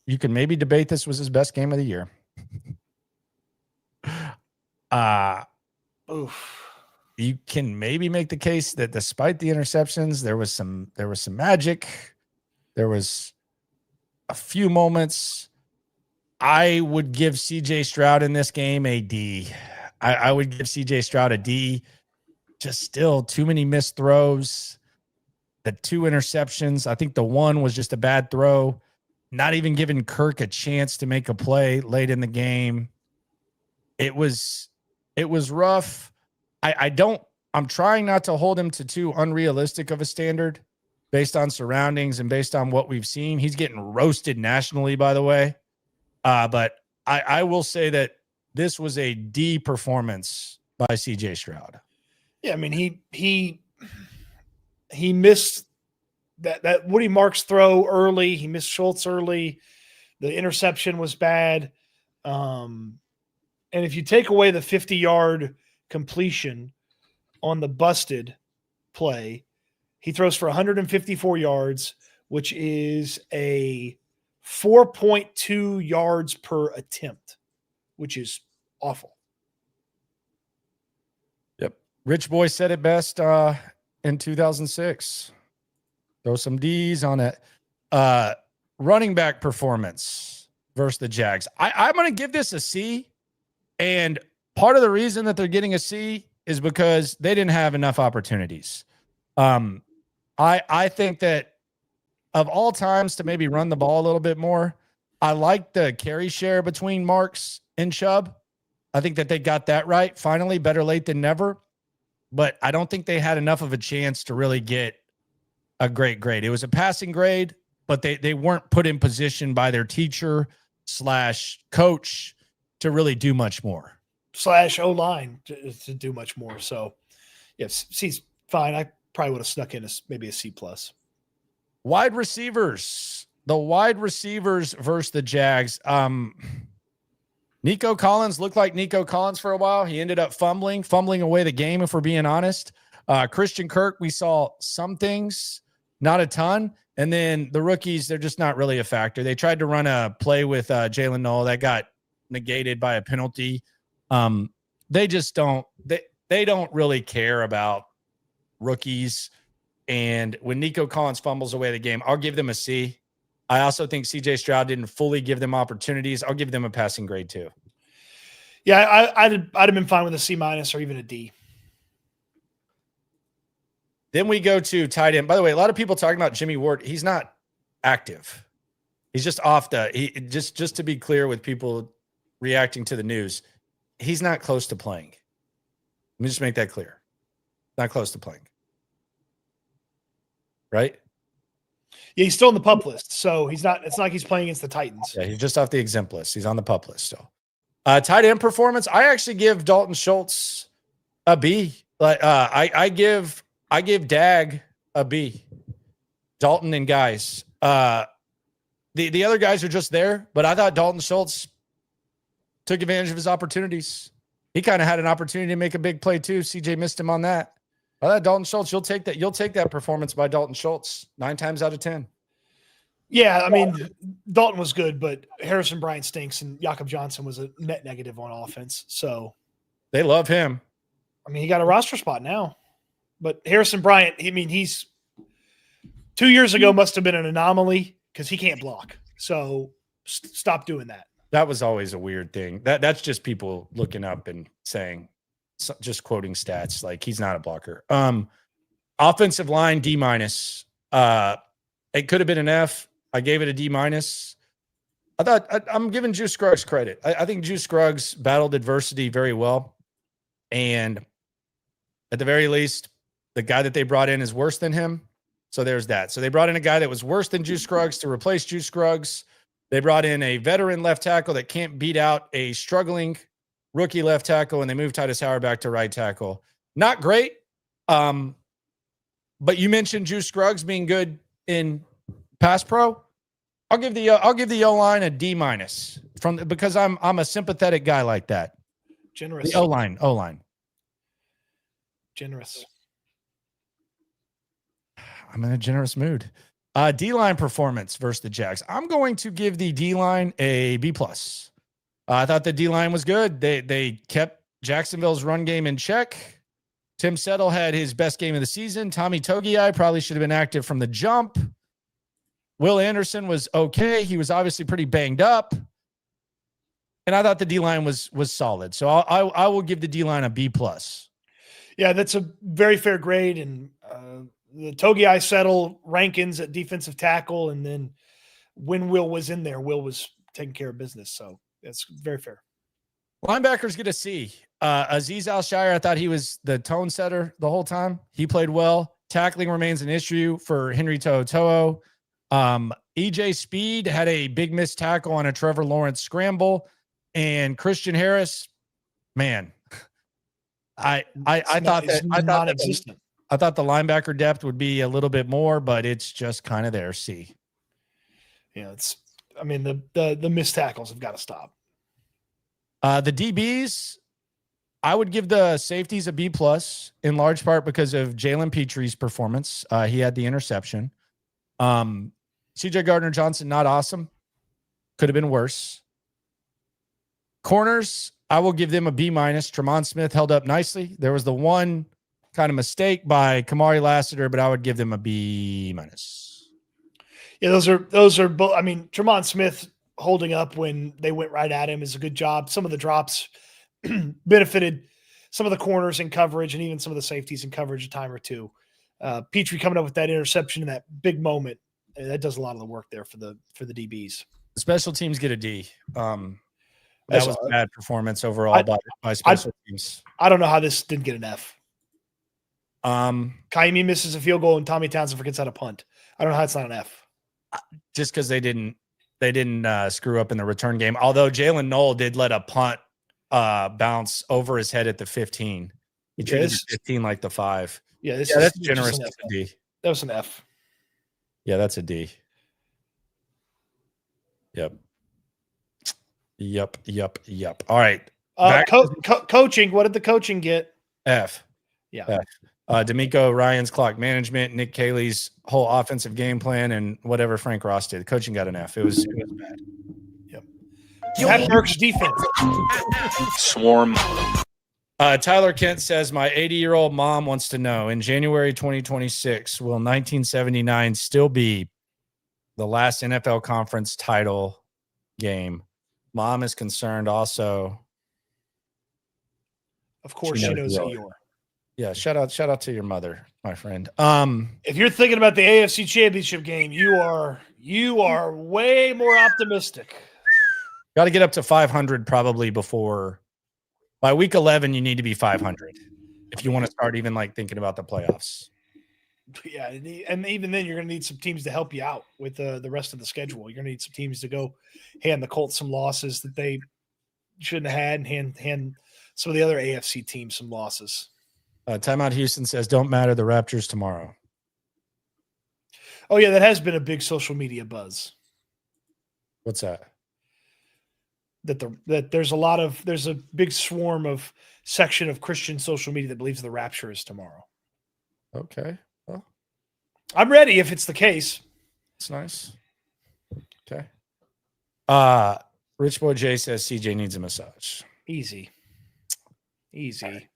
you can maybe debate this was his best game of the year. You can maybe make the case that despite the interceptions, there was some magic. There was a few moments. I would give CJ Stroud in this game a D. I would give CJ Stroud a D. Just still too many missed throws. The 2 interceptions. I think the one was just a bad throw. Not even giving Kirk a chance to make a play late in the game. It was rough. I'm trying not to hold him to too unrealistic of a standard based on surroundings and based on what we've seen. He's getting roasted nationally, by the way. But I will say that this was a D performance by CJ Stroud. Yeah, I mean, he missed that Woody Marks throw early. He missed Schultz early. The interception was bad. And if you take away the 50-yard completion on the busted play, he throws for 154 yards, which is a 4.2 yards per attempt, which is awful. Yep. Rich Boy said it best in 2006. Throw some D's on it. Running back performance versus the Jags. I'm going to give this a C. And part of the reason that they're getting a C is because they didn't have enough opportunities. I think that of all times to maybe run the ball a little bit more, I like the carry share between Marks and Chubb. I think that they got that right. Finally, better late than never. But I don't think they had enough of a chance to really get a great grade. It was a passing grade, but they weren't put in position by their teacher/coach to really do much more. /O-line to do much more. So, yes, C's fine. I probably would have snuck in maybe a C+. Wide receivers. The wide receivers versus the Jags. Nico Collins looked like Nico Collins for a while. He ended up fumbling away the game, if we're being honest. Christian Kirk, we saw some things, not a ton. And then the rookies, they're just not really a factor. They tried to run a play with Jalen Noel that got negated by a penalty. They just don't. They they don't really care about rookies. And when Nico Collins fumbles away the game, I'll give them a C. I also think CJ Stroud didn't fully give them opportunities. I'll give them a passing grade too. Yeah, I'd have been fine with a C- or even a D. Then we go to tight end. By the way, a lot of people talking about Jimmy Ward. He's not active. He's just off just to be clear with people reacting to the news, he's not close to playing. Let me just make that clear. Not close to playing. Right? Yeah, he's still on the PUP list, so it's not like he's playing against the Titans. Yeah, he's just off the exempt list. He's on the PUP list still. Tight end performance, I actually give Dalton Schultz a B. I give Dag a B. Dalton and guys. The other guys are just there, but I thought Dalton Schultz took advantage of his opportunities. He kind of had an opportunity to make a big play too. CJ missed him on that. I thought Dalton Schultz, you'll take that performance by Dalton Schultz 9 times out of 10. Yeah, I mean, Dalton was good, but Harrison Bryant stinks, and Jakob Johnson was a net negative on offense. So they love him. I mean, he got a roster spot now. But Harrison Bryant, he's 2 years ago must have been an anomaly because he can't block. So stop doing that. That was always a weird thing. That's just people looking up and saying, just quoting stats. Like, he's not a blocker. Offensive line, D-. It could have been an F. I gave it a D-. I thought I'm giving Juice Scruggs credit. I think Juice Scruggs battled adversity very well. And at the very least, the guy that they brought in is worse than him. So there's that. So they brought in a guy that was worse than Juice Scruggs to replace Juice Scruggs. They brought in a veteran left tackle that can't beat out a struggling rookie left tackle, and they moved Titus Howard back to right tackle. Not great. But you mentioned Juice Scruggs being good in pass pro. I'll give the O-line a D- because I'm a sympathetic guy like that. Generous. The O-line. Generous. I'm in a generous mood. D-line performance versus the Jags. I'm going to give the D-line a B+. I thought the D-line was good. They kept Jacksonville's run game in check. Tim Settle had his best game of the season. Tommy Togei probably should have been active from the jump. Will Anderson was okay. He was obviously pretty banged up. And I thought the D-line was solid. So I will give the D-line a B+. Yeah, that's a very fair grade. And the Togei Settle Rankins at defensive tackle. And then when Will was in there, Will was taking care of business. So that's very fair. Linebackers get a C. Aziz Al-Shire, I thought he was the tone setter the whole time. He played well. Tackling remains an issue for Henry To'oTo'o. EJ Speed had a big missed tackle on a Trevor Lawrence scramble. And Christian Harris, man, I thought the linebacker depth would be a little bit more, but it's just kind of there. C. Yeah, the missed tackles have got to stop. The DBs, I would give the safeties a B+, in large part because of Jalen Petre's performance. He had the interception. CJ Gardner-Johnson, not awesome. Could have been worse. Corners, I will give them a B-. Tremont Smith held up nicely. There was the one kind of mistake by Kamari Lassiter, but I would give them a B-. Yeah, those are both. I mean, Tremont Smith holding up when they went right at him is a good job. Some of the drops benefited some of the corners in coverage and even some of the safeties in coverage a time or two. Petrie coming up with that interception in that big moment, that does a lot of the work there for the DBs. Special teams get a D. That was a bad performance overall by special teams. I don't know how this didn't get an F. Kaimi misses a field goal and Tommy Townsend forgets how to punt. I don't know how it's not an F. Just because they didn't screw up in the return game. Although Jalen Knoll did let a punt bounce over his head at the 15. He treated the 15 like the 5. Yeah, that's generous. That's a D. That was an F. Yeah, that's a D. Yep. All right. Coaching. What did the coaching get? F. Yeah. F. Demeco, Ryan's clock management, Nick Caley's whole offensive game plan, and whatever Frank Ross did. Coaching got an F. It was bad. Yep. Pat Burke's defense. Swarm. Tyler Kent says, my 80-year-old mom wants to know, in January 2026, will 1979 still be the last NFL conference title game? Mom is concerned also. Of course, she knows the Eeyore. Yeah, shout out to your mother, my friend. If you're thinking about the AFC Championship game, you are way more optimistic. Got to get up to 500 probably before by week 11. You need to be 500 if you want to start even like thinking about the playoffs. Yeah, and even then, you're going to need some teams to help you out with the rest of the schedule. You're going to need some teams to go hand the Colts some losses that they shouldn't have had, and hand some of the other AFC teams some losses. Timeout Houston says, don't matter, the Raptors tomorrow. Oh, yeah, that has been a big social media buzz. What's that? That there's a big swarm of section of Christian social media that believes the rapture is tomorrow. Okay. Well, I'm ready if it's the case. it's nice. Okay. Rich Boy J says CJ needs a massage. Easy. Hey.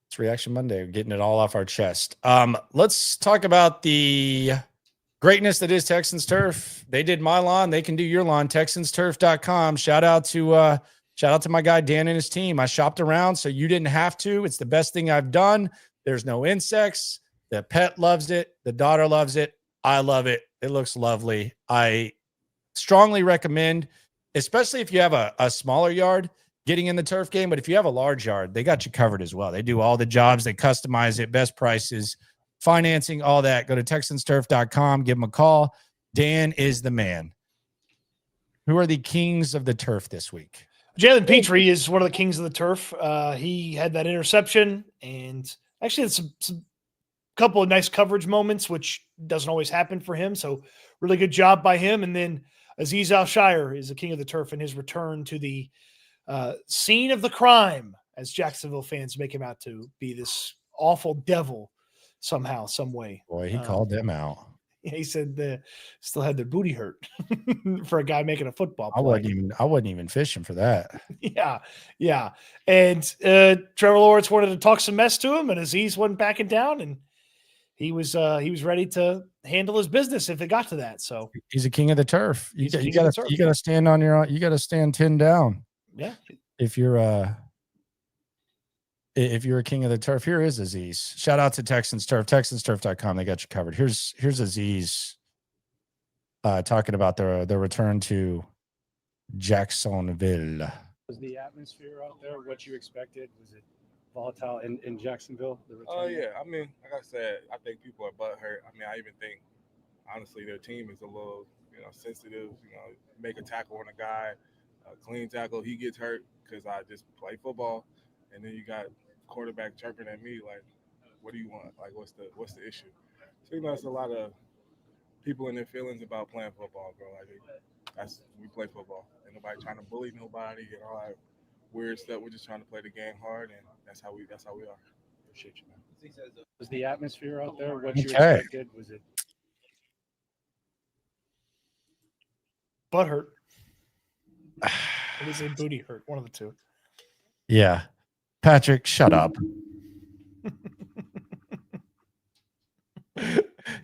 It's Reaction Monday. We're getting it all off our chest. Let's talk about the greatness that is Texans Turf. They did my lawn. They can do your lawn. TexansTurf.com. Shout out to my guy Dan and his team. I shopped around so you didn't have to. It's the best thing I've done. There's no insects. The pet loves it. The daughter loves it. I love it. It looks lovely. I strongly recommend, especially if you have a smaller yard, getting in the turf game. But if you have a large yard, they got you covered as well. They do all the jobs. They customize it, best prices, financing, all that. Go to TexansTurf.com. Give them a call. Dan is the man. Who are the kings of the turf this week? Jalen Petrie is one of the kings of the turf. He had that interception and actually had some couple of nice coverage moments, which doesn't always happen for him. So really good job by him. And then Aziz Al-Shire is the king of the turf in his return to the scene of the crime, as Jacksonville fans make him out to be, this awful devil somehow, some way. Boy, he called them out. He said they still had their booty hurt for a guy making a football play. I wasn't even fishing for that. Yeah. And Trevor Lawrence wanted to talk some mess to him, and Aziz wasn't backing down, and he was ready to handle his business if it got to that. So he's a king of the turf. You got to stand on your own. You got to stand 10 down. Yeah. If you're a king of the turf, here is Aziz. Shout out to Texans Turf, TexansTurf.com. They got you covered. Here's Aziz talking about the return to Jacksonville. Was the atmosphere out there what you expected? Was it volatile in Jacksonville? Oh, yeah. I mean, like I said, I think people are butthurt. I mean, I even think, honestly, their team is a little, sensitive. Make a tackle on a guy, a clean tackle, he gets hurt because I just play football. And then you got quarterback chirping at me like, what do you want? Like, what's the issue? So, it's a lot of people in their feelings about playing football, bro. Like, we play football. And nobody trying to bully nobody and all that weird stuff. We're just trying to play the game hard, and that's how we are. Appreciate you, man. Was the atmosphere out there what you expected? Was it butt hurt? It was a booty hurt. One of the two. Yeah. Patrick, shut up.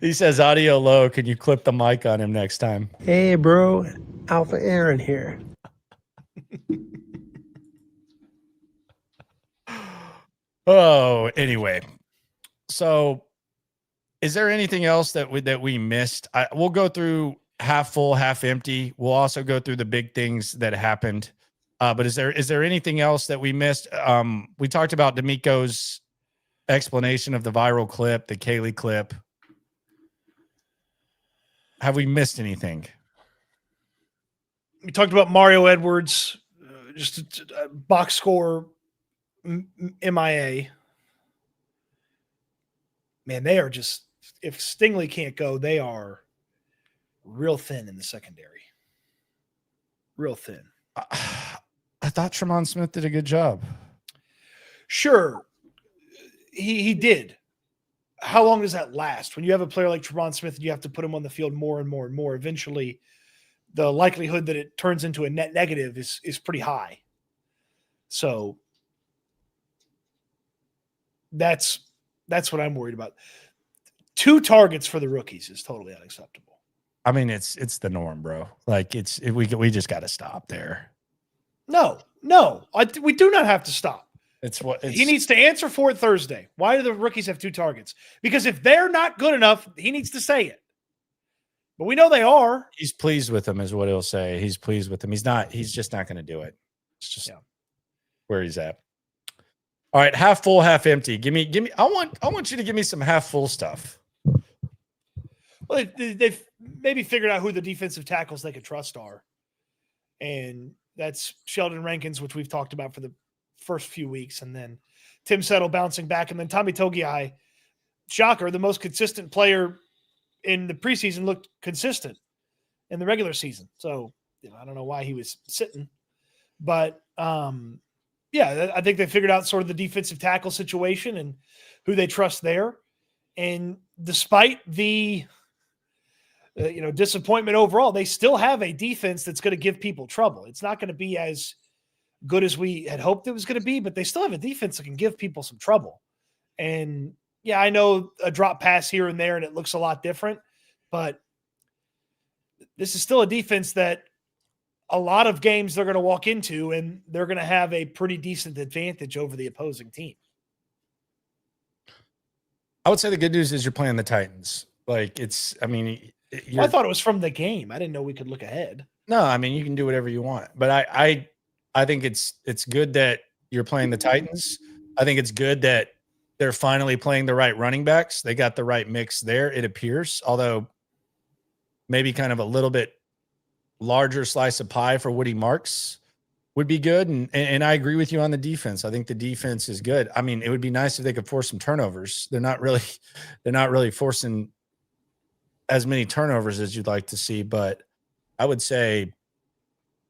He says audio low. Can you clip the mic on him next time? Hey, bro. Alpha Aaron here. Oh, anyway. So is there anything else that we missed? We'll go through half full, half empty. We'll also go through the big things that happened. But is there anything else that we missed? We talked about Demeco's explanation of the viral clip, the Caley clip. Have we missed anything? We talked about Mario Edwards, just a box score MIA. Man, they are just, if Stingley can't go, they are real thin in the secondary. Real thin. I thought Tremont Smith did a good job. Sure, he did. How long does that last? When you have a player like Tremont Smith, you have to put him on the field more and more and more. Eventually, the likelihood that it turns into a net negative is pretty high. So That's what I'm worried about. 2 targets for the rookies is totally unacceptable. I mean, it's the norm, bro. Like we just got to stop there. No, we do not have to stop. He needs to answer for it Thursday. Why do the rookies have 2 targets? Because if they're not good enough, he needs to say it. But we know they are. He's pleased with them, is what he'll say. He's pleased with them. He's just not going to do it. It's just where he's at. All right, half full, half empty. Give me. I want you to give me some half full stuff. Well, they've maybe figured out who the defensive tackles they could trust are. And that's Sheldon Rankins, which we've talked about for the first few weeks. And then Tim Settle bouncing back. And then Tommy Togei, shocker, the most consistent player in the preseason, looked consistent in the regular season. So I don't know why he was sitting. But, I think they figured out sort of the defensive tackle situation and who they trust there. And despite the disappointment overall, they still have a defense that's going to give people trouble. It's not going to be as good as we had hoped it was going to be, but they still have a defense that can give people some trouble. And I know a drop pass here and there, and it looks a lot different, but this is still a defense that a lot of games they're going to walk into, and they're going to have a pretty decent advantage over the opposing team. I would say the good news is you're playing the Titans. Like I thought it was from the game. I didn't know we could look ahead. No, I mean, you can do whatever you want, but I think it's good that you're playing the Titans. I think it's good that they're finally playing the right running backs. They got the right mix there, it appears, although maybe kind of a little bit larger slice of pie for Woody Marks would be good. And I agree with you on the defense. I think the defense is good. I mean, it would be nice if they could force some turnovers. They're not really forcing as many turnovers as you'd like to see, but I would say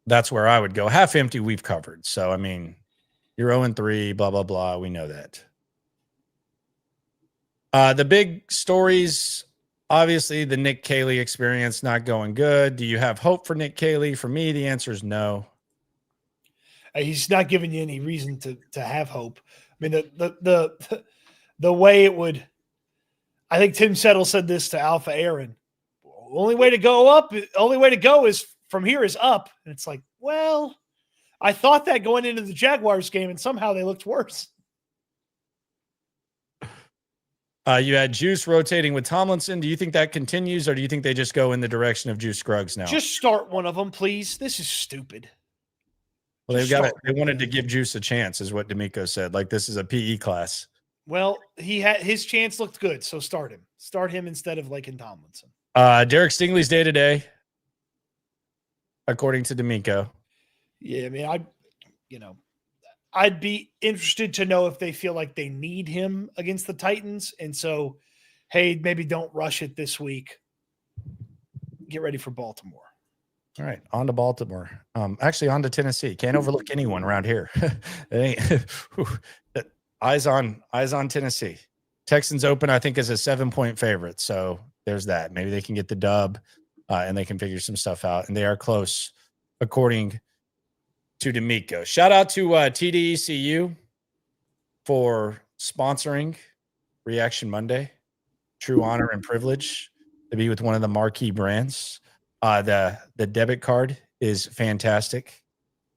that's where I would go. Half empty, we've covered. So, I mean, you're 0-3, blah, blah, blah. We know that. The big stories, obviously, the Nick Caley experience not going good. Do you have hope for Nick Caley? For me, the answer is no. He's not giving you any reason to have hope. I mean, the way it would – I think Tim Settle said this to Alpha Aaron. Only way to go is from here is up. And it's like, well, I thought that going into the Jaguars game, and somehow they looked worse. You had Juice rotating with Tomlinson. Do you think that continues, or do you think they just go in the direction of Juice Scruggs now? Just start one of them, please. This is stupid. Well, they wanted to give Juice a chance, is what Demeco said. Like, this is a PE class. Well, his chance looked good, so start him. Start him instead of Laken Tomlinson. Derek Stingley's day-to-day, according to Demeco. Yeah, I mean, I'd be interested to know if they feel like they need him against the Titans. And so, hey, maybe don't rush it this week. Get ready for Baltimore. All right, on to Baltimore. Actually, on to Tennessee. Can't overlook anyone around here. Eyes on Tennessee. Texans open, I think, as a 7-point favorite. So there's that. Maybe they can get the dub and they can figure some stuff out. And they are close, according to Demeco. Shout out to TDECU for sponsoring Reaction Monday. True honor and privilege to be with one of the marquee brands. The debit card is fantastic.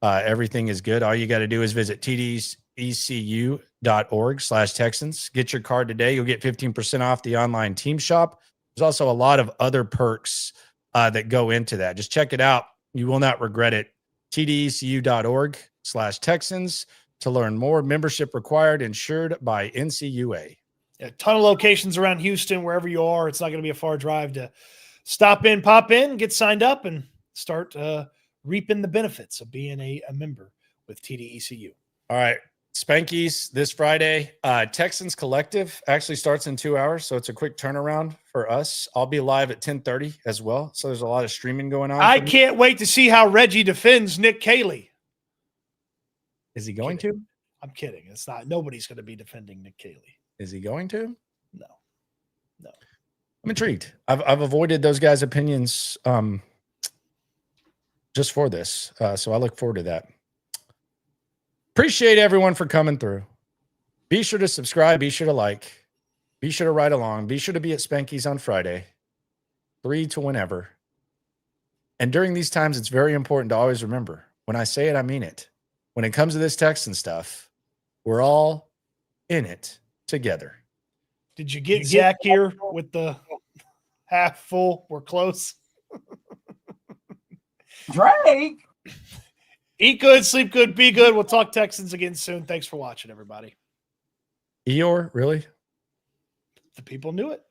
Everything is good. All you got to do is visit tdecu.org/Texans. Get your card today. You'll get 15% off the online team shop. There's also a lot of other perks that go into that. Just check it out. You will not regret it. tdecu.org/Texans to learn more. Membership required, insured by NCUA. A ton of locations around Houston, wherever you are. It's not going to be a far drive to stop in, pop in, get signed up, and start reaping the benefits of being a member with TDECU. All right. Spankies this Friday. Texans Collective actually starts in 2 hours, so it's a quick turnaround for us. I'll be live at 10:30 as well, so there's a lot of streaming going on. I can't wait to see how Reggie defends Nick Caley. Is he going to? I'm kidding. It's not. Nobody's going to be defending Nick Caley. Is he going to? No. I'm intrigued. I've avoided those guys' opinions just for this, so I look forward to that. Appreciate everyone for coming through. Be sure to subscribe. Be sure to like. Be sure to ride along. Be sure to be at Spanky's on Friday, 3 to whenever. And during these times, it's very important to always remember, when I say it, I mean it. When it comes to this Texan stuff, we're all in it together. Did you get Zach here with the half full? We're close. Drake. Eat good, sleep good, be good. We'll talk Texans again soon. Thanks for watching, everybody. Eeyore, really? The people knew it.